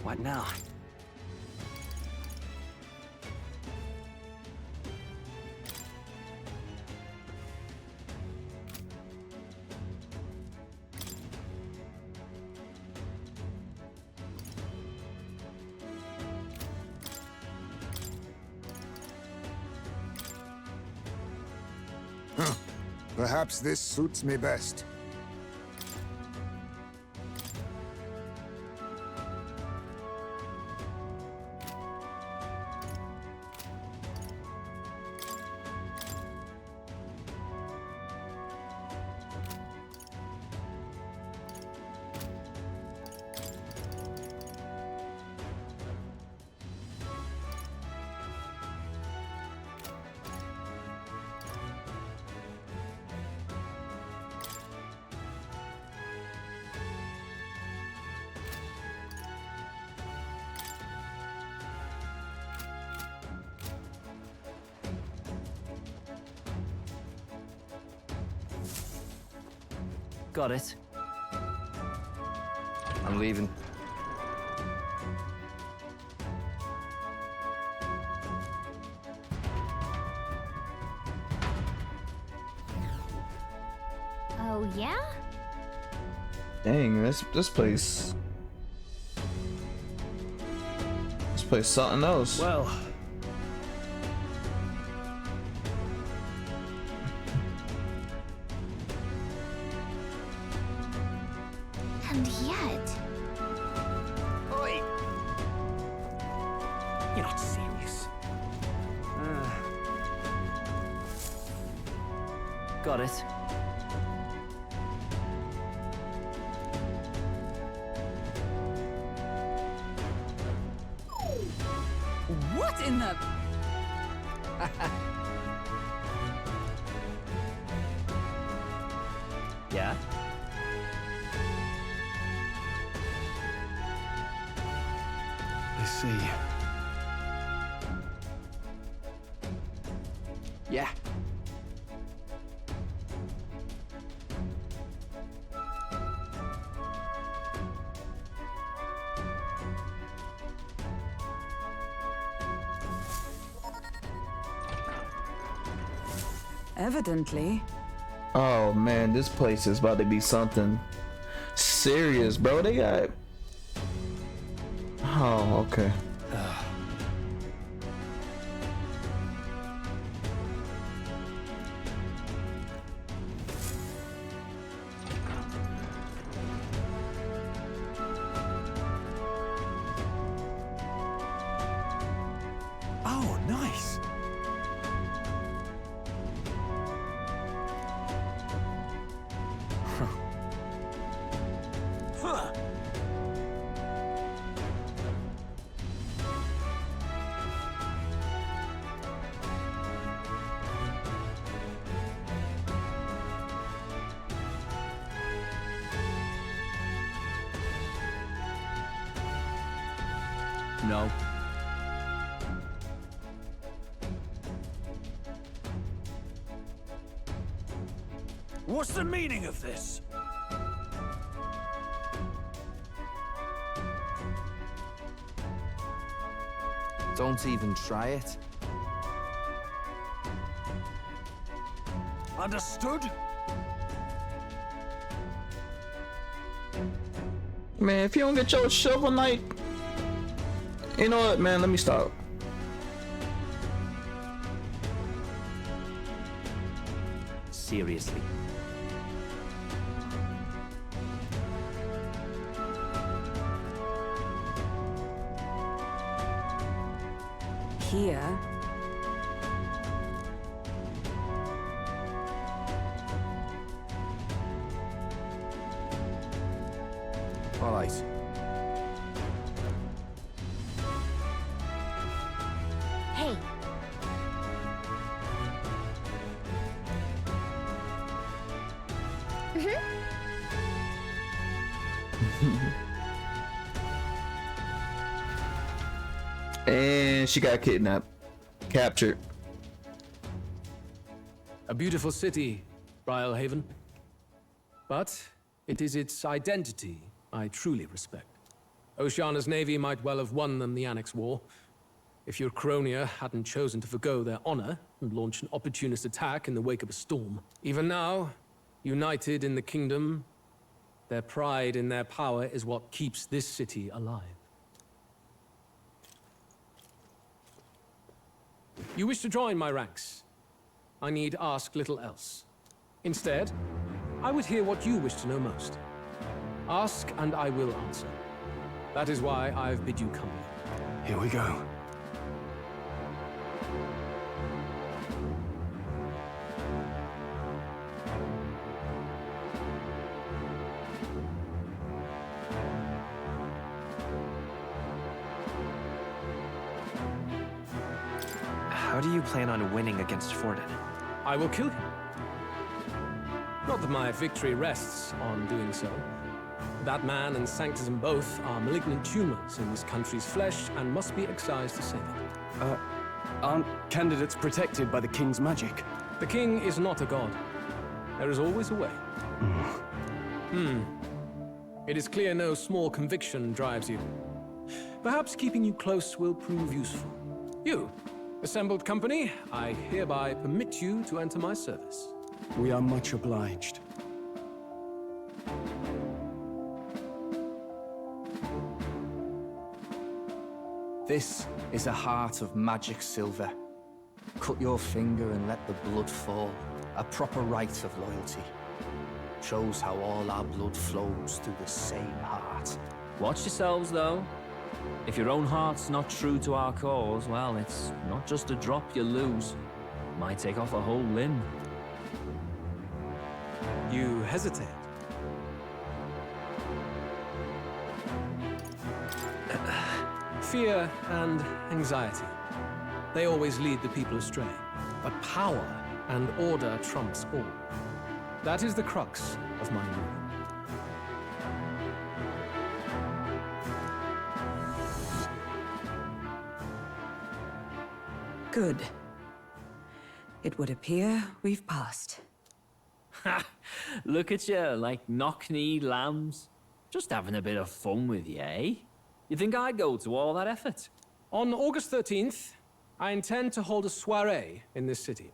What now? Huh. Perhaps this suits me best. Got it. I'm leaving. Oh, yeah? Dang, this place something else. Well, And yet... Oi! You're not serious. Got it. What in the... Yeah? I see. Yeah. Evidently. Oh man, this place is about to be something serious, bro. They got... Oh, okay. Oh, nice. Huh. No. What's the meaning of this? Don't even try it. Understood? Man, if you don't get your shovel knight, you know what, man? Let me stop. Seriously. Here. All right. Hey. And she got kidnapped. Captured. A beautiful city, Brialhaven. But it is its identity I truly respect. Oceana's navy might well have won them the Annex War, if Urchronia hadn't chosen to forgo their honor and launch an opportunist attack in the wake of a storm. Even now, united in the kingdom, their pride in their power is what keeps this city alive. You wish to join my ranks. I need ask little else. Instead, I would hear what you wish to know most. Ask and I will answer. That is why I've bid you come here. Here we go. How do you plan on winning against Forden? I will kill him. Not that my victory rests on doing so. That man and Sanctism both are malignant tumors in this country's flesh and must be excised to save it. Aren't candidates protected by the king's magic? The king is not a god. There is always a way. It is clear no small conviction drives you. Perhaps keeping you close will prove useful. You, assembled company, I hereby permit you to enter my service. We are much obliged. This is a heart of magic silver. Cut your finger and let the blood fall. A proper rite of loyalty. Shows how all our blood flows through the same heart. Watch yourselves, though. If your own heart's not true to our cause, well, it's not just a drop you lose. It might take off a whole limb. You hesitate. Fear and anxiety. They always lead the people astray. But power and order trumps all. That is the crux of my rule. Good. It would appear we've passed. Ha! Look at you, like knock-kneed lambs. Just having a bit of fun with you, eh? You think I'd go to all that effort? On August 13th, I intend to hold a soiree in this city.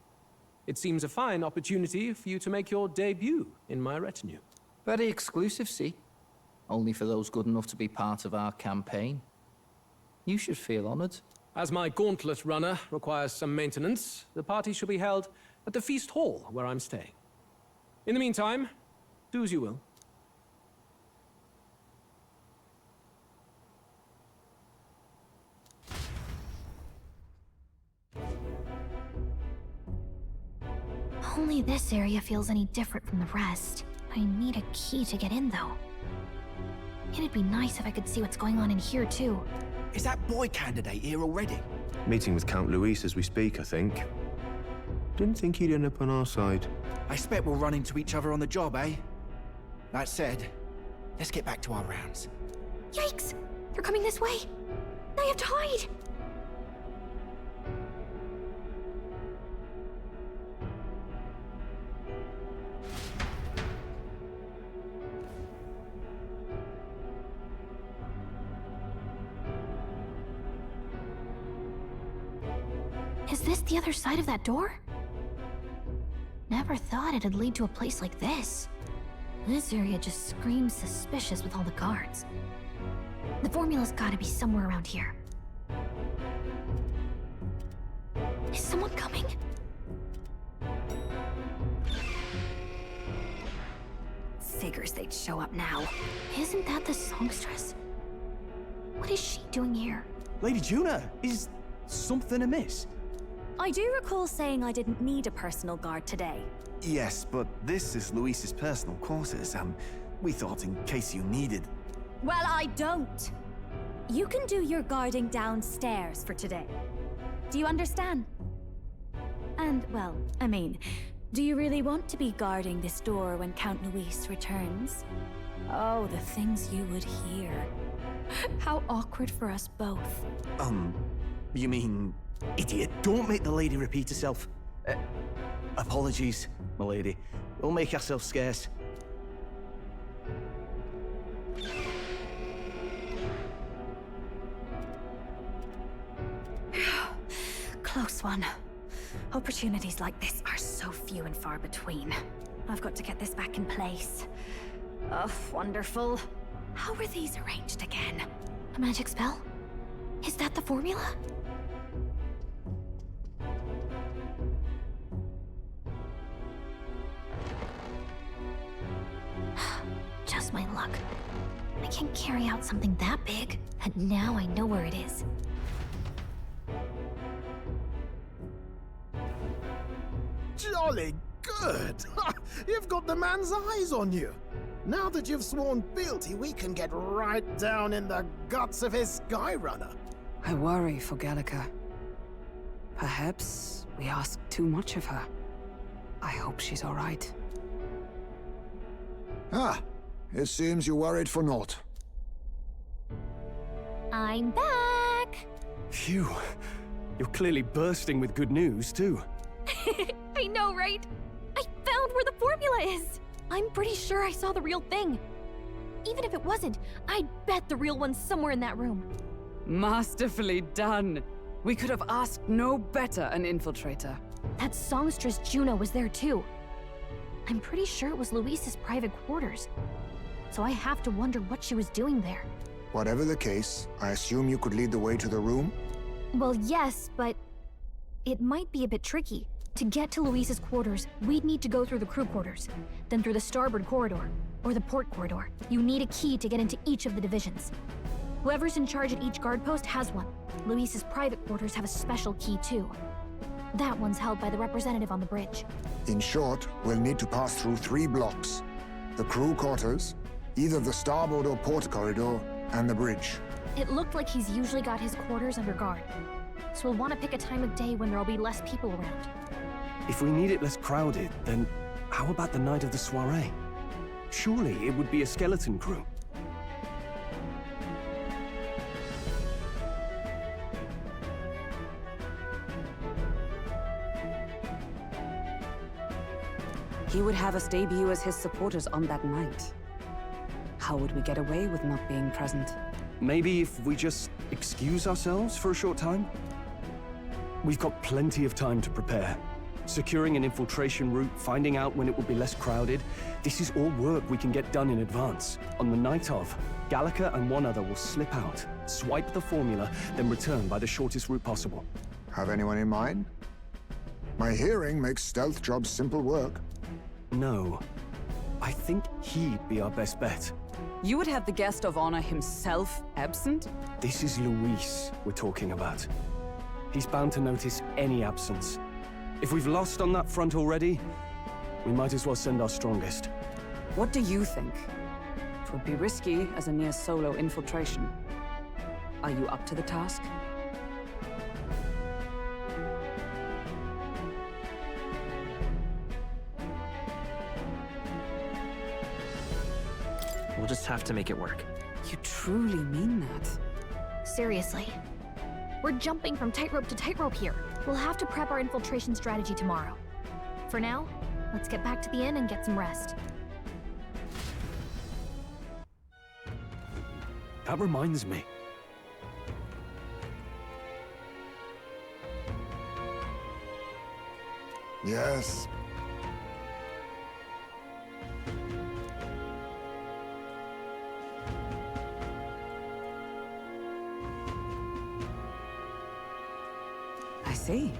It seems a fine opportunity for you to make your debut in my retinue. Very exclusive, see? Only for those good enough to be part of our campaign. You should feel honored. As my gauntlet runner requires some maintenance, the party shall be held at the feast hall where I'm staying. In the meantime, do as you will. Only this area feels any different from the rest. I need a key to get in, though. It'd be nice if I could see what's going on in here, too. Is that boy candidate here already? Meeting with Count Luis as we speak, I think. Didn't think he'd end up on our side. I expect we'll run into each other on the job, eh? That said, let's get back to our rounds. Yikes! They're coming this way! I have to hide! Is this the other side of that door? Never thought it'd lead to a place like this. This area just screams suspicious with all the guards. The formula's gotta be somewhere around here. Is someone coming? Figures they'd show up now. Isn't that the songstress? What is she doing here? Lady Juna, is something amiss? I do recall saying I didn't need a personal guard today. Yes, but this is Luis's personal quarters. We thought in case you needed... Well, I don't. You can do your guarding downstairs for today. Do you understand? And, well, I mean, do you really want to be guarding this door when Count Luis returns? Oh, the things you would hear. How awkward for us both. You mean... Idiot, don't make the lady repeat herself. Apologies, my lady. We'll make ourselves scarce. Close one. Opportunities like this are so few and far between. I've got to get this back in place. Oh, wonderful. How were these arranged again? A magic spell? Is that the formula? Just my luck. I can't carry out something that big, and now I know where it is. Jolly good! You've got the man's eyes on you. Now that you've sworn fealty, we can get right down in the guts of his Skyrunner. I worry for Gallica. Perhaps we ask too much of her. I hope she's all right. Ah, it seems you worried for naught. I'm back! Phew. You're clearly bursting with good news, too. I know, right? I found where the formula is! I'm pretty sure I saw the real thing. Even if it wasn't, I'd bet the real one's somewhere in that room. Masterfully done. We could have asked no better an infiltrator. That songstress Juno was there too. I'm pretty sure it was Luis's private quarters. So I have to wonder what she was doing there. Whatever the case, I assume you could lead the way to the room? Well, yes, but it might be a bit tricky. To get to Luis's quarters, we'd need to go through the crew quarters, then through the starboard corridor, or the port corridor. You need a key to get into each of the divisions. Whoever's in charge at each guard post has one. Luis's private quarters have a special key too. That one's held by the representative on the bridge. In short, we'll need to pass through 3 blocks. The crew quarters, either the starboard or port corridor, and the bridge. It looked like he's usually got his quarters under guard. So we'll want to pick a time of day when there'll be less people around. If we need it less crowded, then how about the night of the soiree? Surely it would be a skeleton crew. He would have us debut as his supporters on that night. How would we get away with not being present? Maybe if we just excuse ourselves for a short time? We've got plenty of time to prepare. Securing an infiltration route, finding out when it will be less crowded, this is all work we can get done in advance. On the night of, Gallica and one other will slip out, swipe the formula, then return by the shortest route possible. Have anyone in mind? My hearing makes stealth jobs simple work. No. I think he'd be our best bet. You would have the guest of honor himself absent? This is Luis we're talking about. He's bound to notice any absence. If we've lost on that front already, we might as well send our strongest. What do you think? It would be risky as a near-solo infiltration. Are you up to the task? We'll just have to make it work. You truly mean that? seriously. We're jumping from tightrope to tightrope here. We'll have to prep our infiltration strategy tomorrow. For now, let's get back to the inn and get some rest. That reminds me. Yes. I see.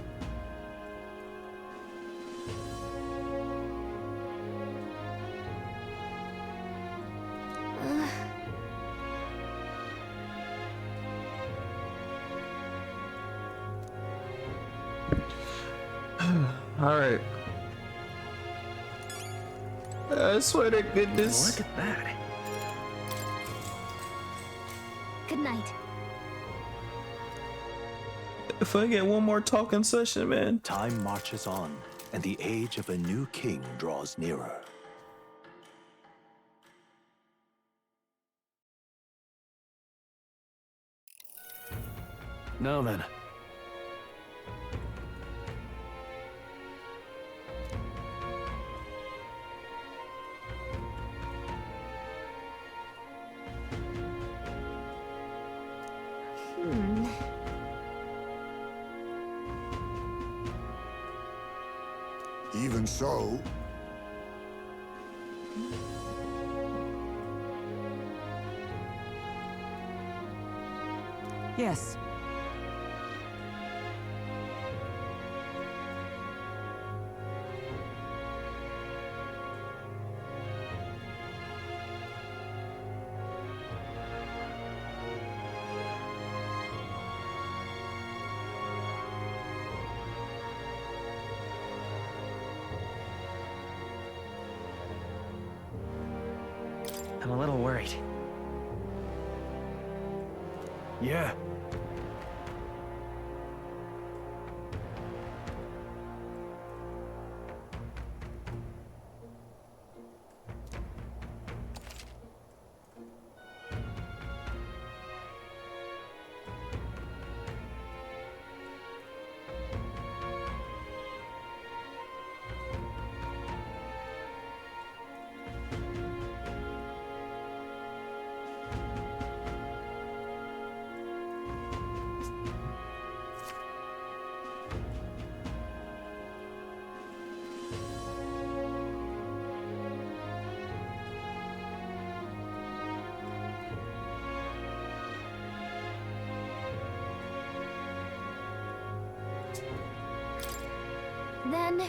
All right. I swear to goodness. Look at that. Good night. If I get one more talking session, man. Time marches on, and the age of a new king draws nearer. Now then. Even so, Yes. I'm a little worried. Yeah. Then...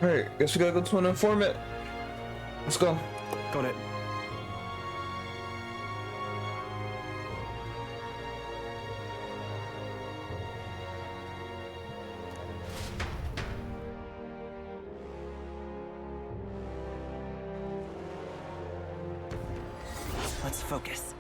Alright, guess we gotta go to an informant. Let's go. Got it. Let's focus.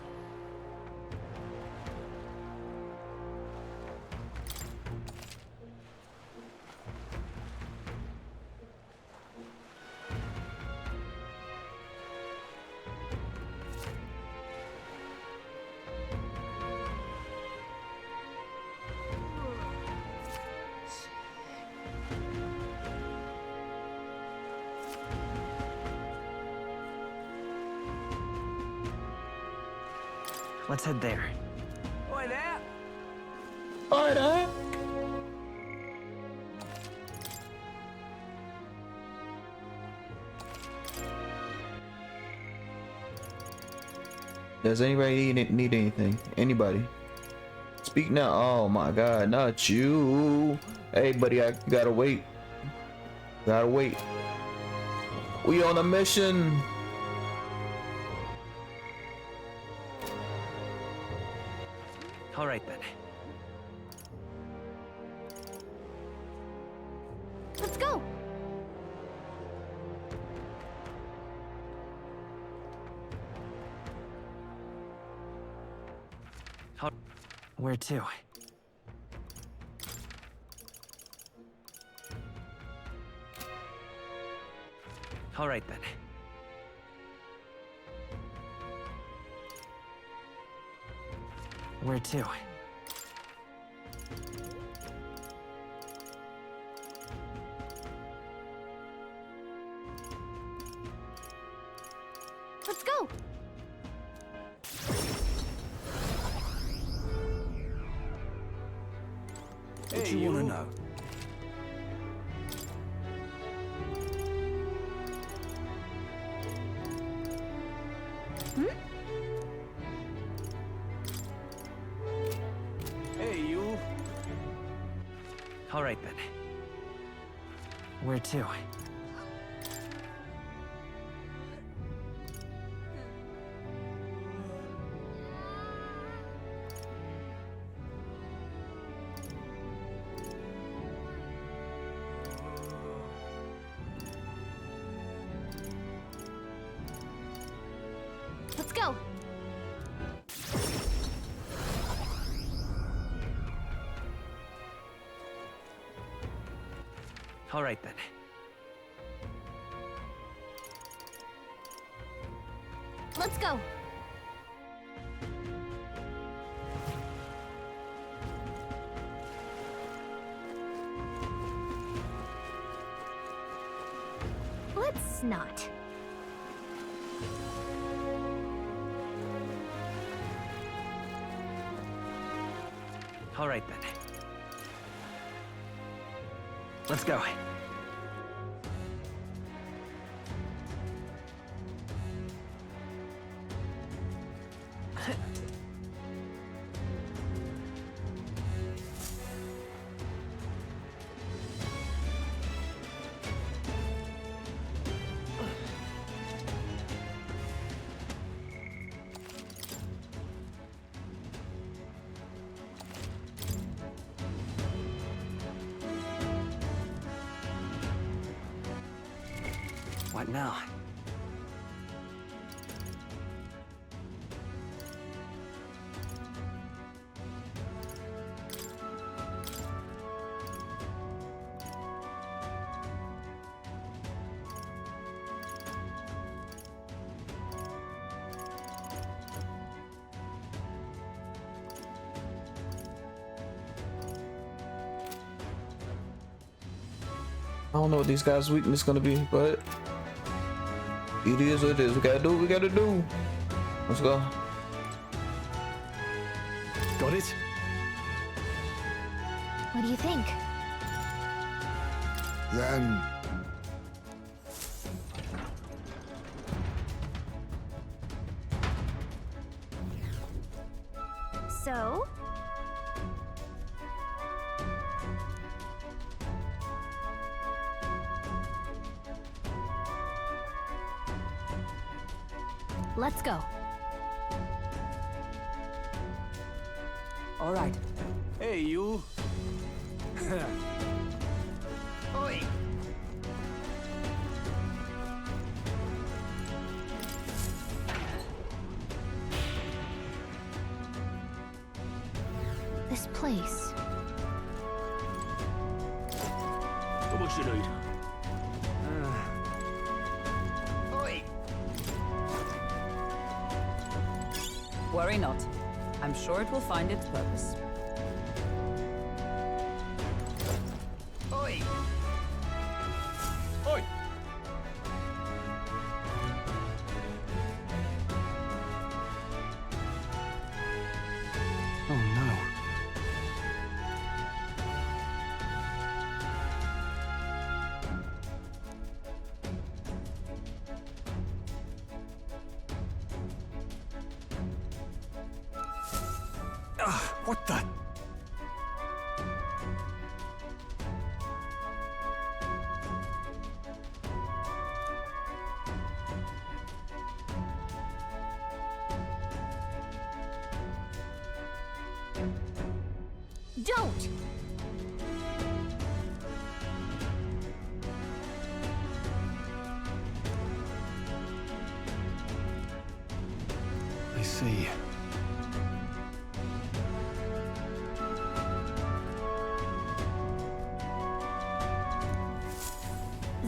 Let's head there. Oi there! Oi there! Does anybody need anything? Anybody? Speak now. Oh my god, not you. Hey buddy, I gotta wait. Gotta wait. We on a mission. All right then. Let's go! Where to? All right then. Where to? Let's go! What do you want to know? Hey, you. All right, then. Where to? Let's go! All right, then. Let's go! Let's not. All right, then. Let's go. What now? I don't know what these guys' weakness is gonna be, but it is what it is. We gotta do what we gotta do. Let's go. Got it? What do you think? Then So? Let's go. All right. Hey, you. Oi! This place. How much you need? Oi! Worry not. I'm sure it will find its purpose. Oi! Oi! Oh no. What the? Don't! I see.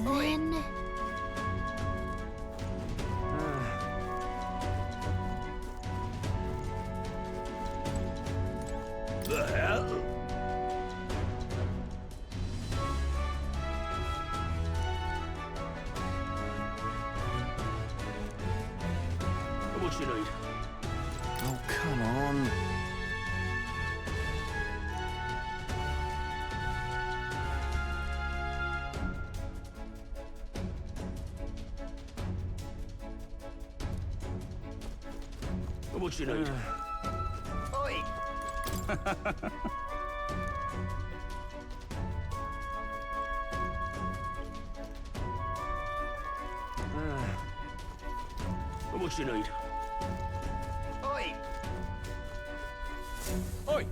Then... much you need? Oh, come on. How much you need? Oi! How much you need? Oi! Oi!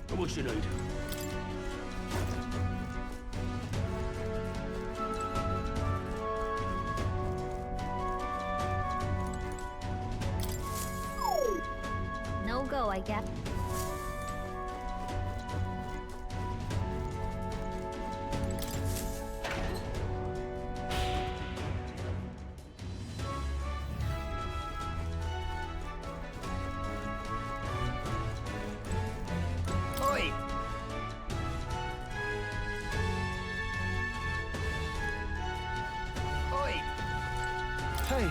How much you need? No go, I guess. Oi! Oi! Hey!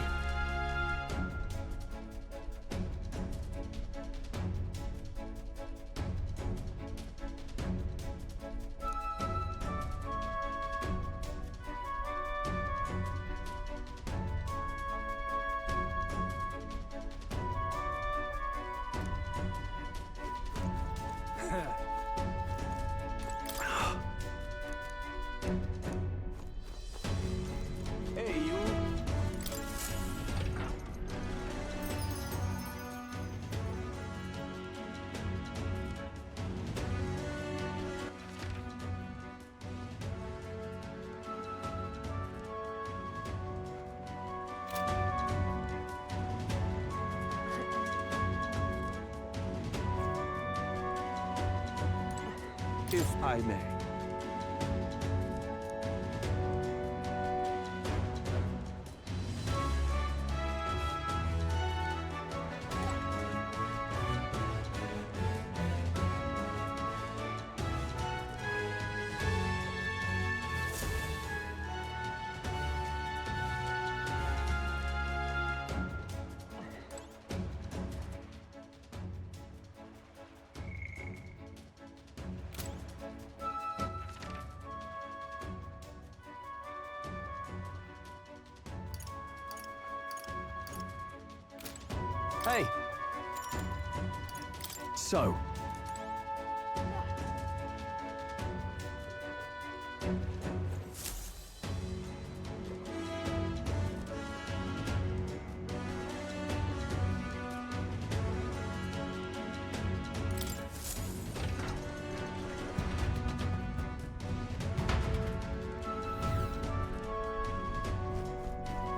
Hey, you. If I may. Hey! So.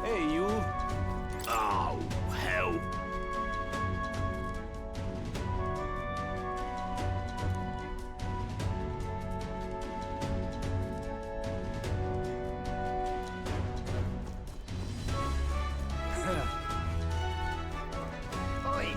Hey, you. Oh, hell. Oi!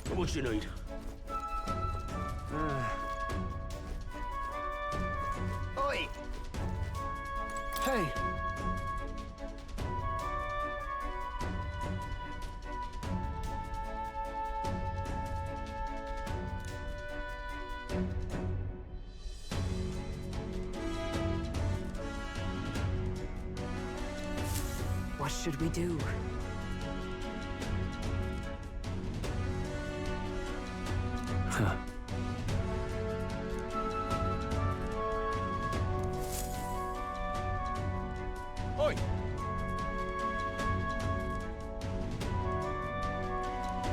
How much you need? Oi! Hey! What should we do? Huh. Oi!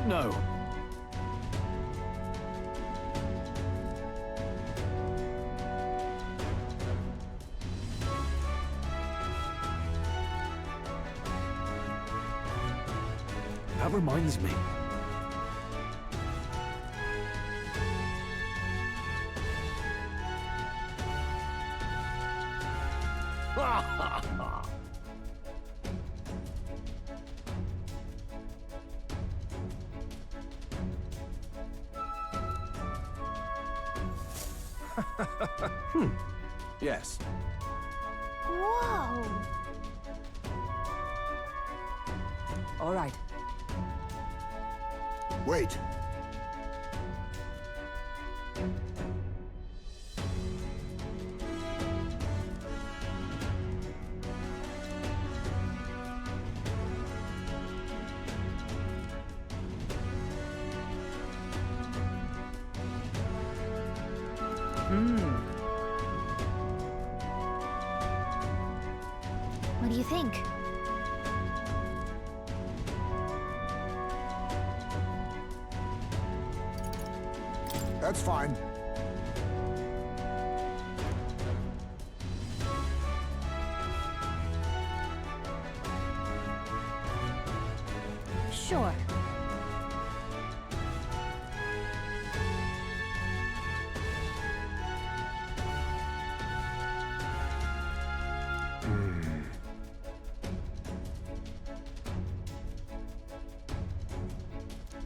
No. That reminds me. Yes. Whoa! All right. Wait. What do you think? That's fine. Sure.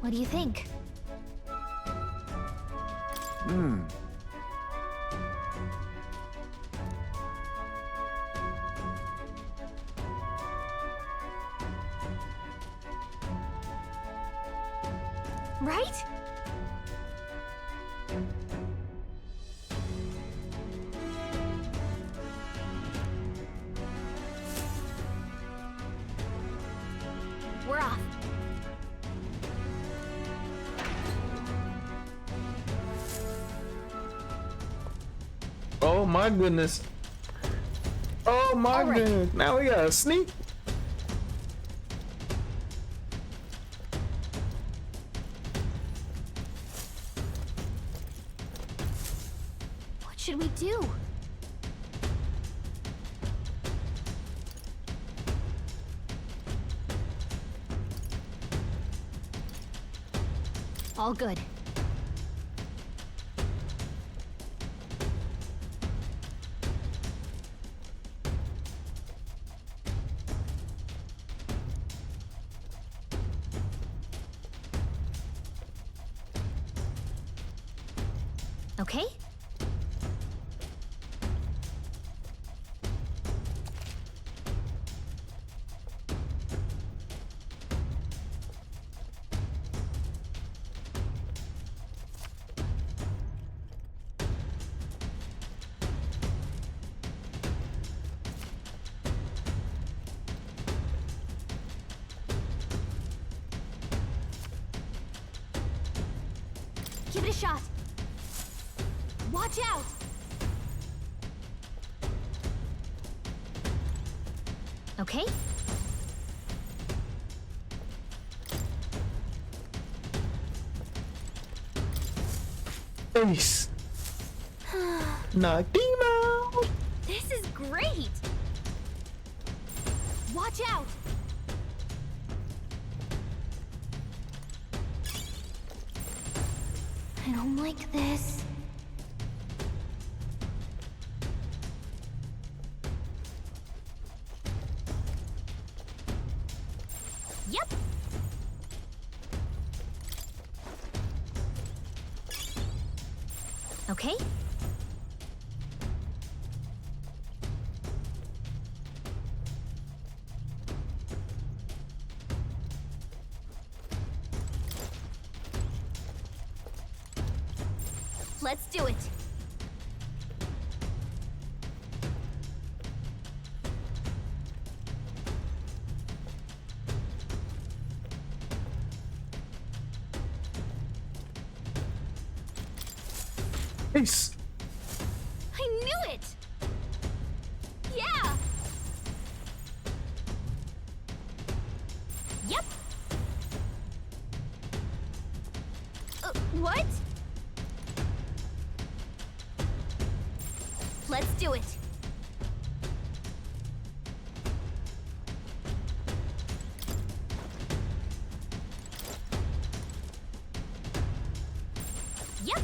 What do you think? Right? We're off. Oh my goodness. Oh my All right. goodness. Now we got a sneak. What should we do? All good. Okay? Give it a shot. Watch out! Okay? Ace. Knock him out. This is great! Watch out! I don't like this. Yep. Okay. Let's do it. Ace. I knew it! Yeah! Yep! What? Let's do it. Yep!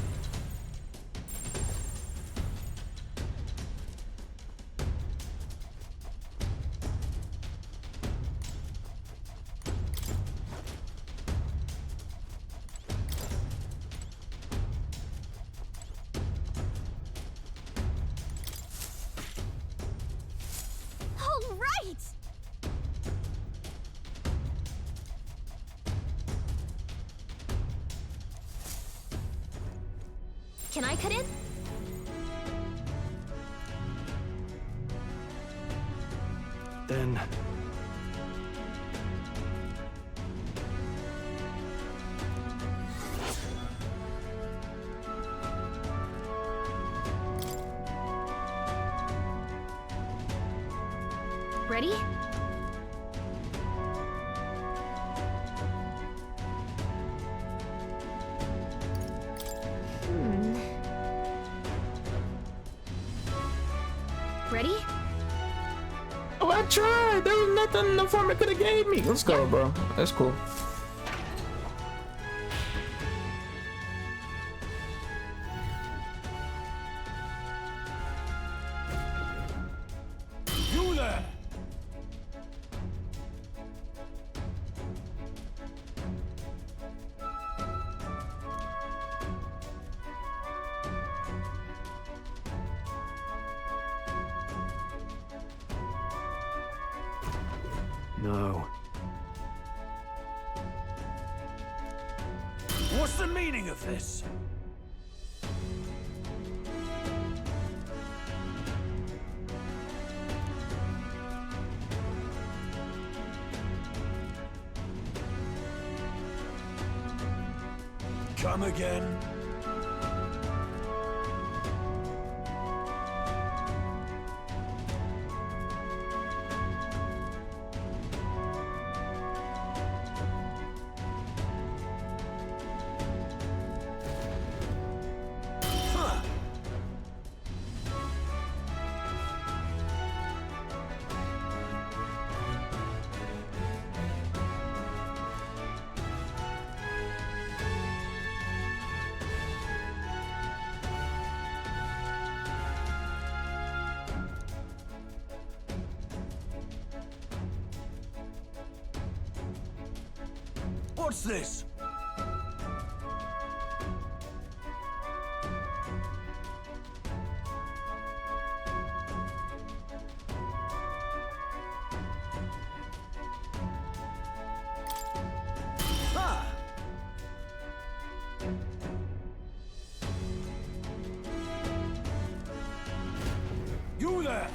Can I cut in? Then... Ready? Ready? Oh, I tried. There was nothing the farmer could have gave me. Let's go, bro. That's cool. You there! No. What's the meaning of this? Come again? What's this? Ah! You there!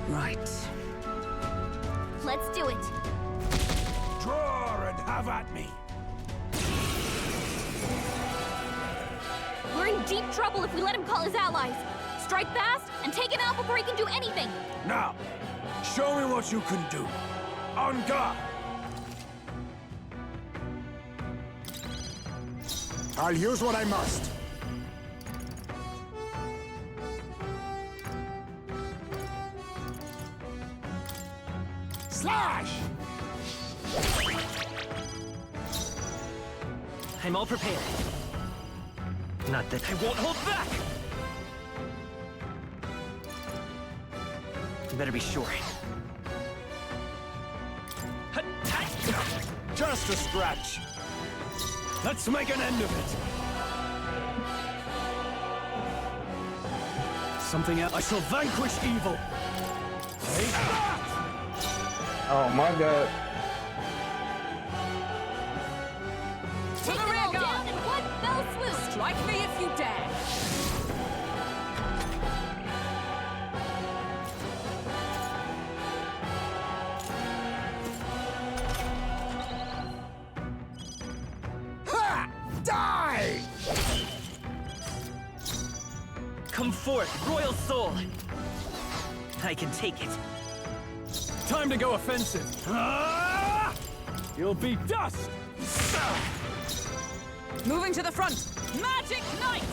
Right. Let's do it. Draw and have at me! We're in deep trouble if we let him call his allies. Strike fast and take him out before he can do anything. Now, show me what you can do. On guard! I'll use what I must. Slash! I'm all prepared. Not that I won't hold back! You better be sure. Just a scratch. Let's make an end of it. Something else. I shall vanquish evil. Oh my god. To the rear guard! Down in one fell swoop! Strike me if you dare! Ha! Die! Come forth, royal soul! I can take it. Time to go offensive. Ah! You'll be dust! Moving to the front! Magic Knight!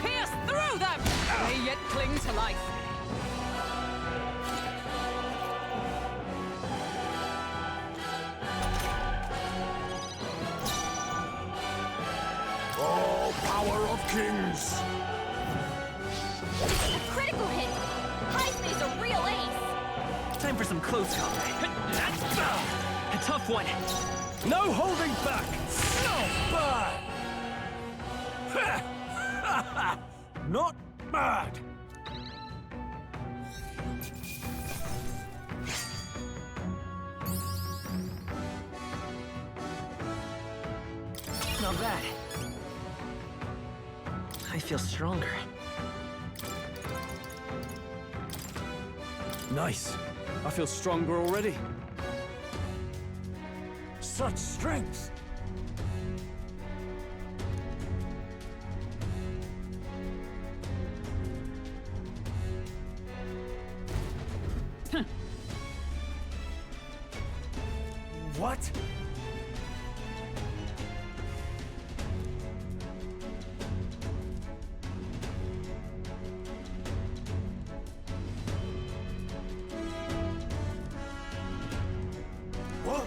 Pierce through them! They yet cling to life. Oh, power of kings! Critical hit! Heisman's a real ace! Time for some close combat. A tough one. No holding back! Not bad! Not bad! Not bad. I feel stronger. Nice. I feel stronger already. Such strength! What? What?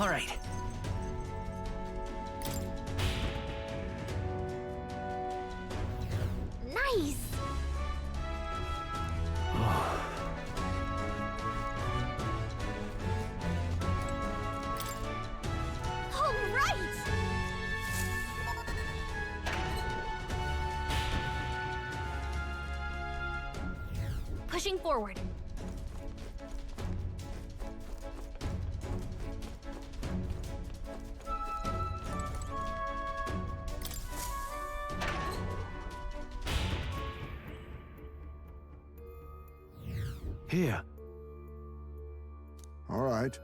All right. Nice! All right! Pushing forward. Here. All right.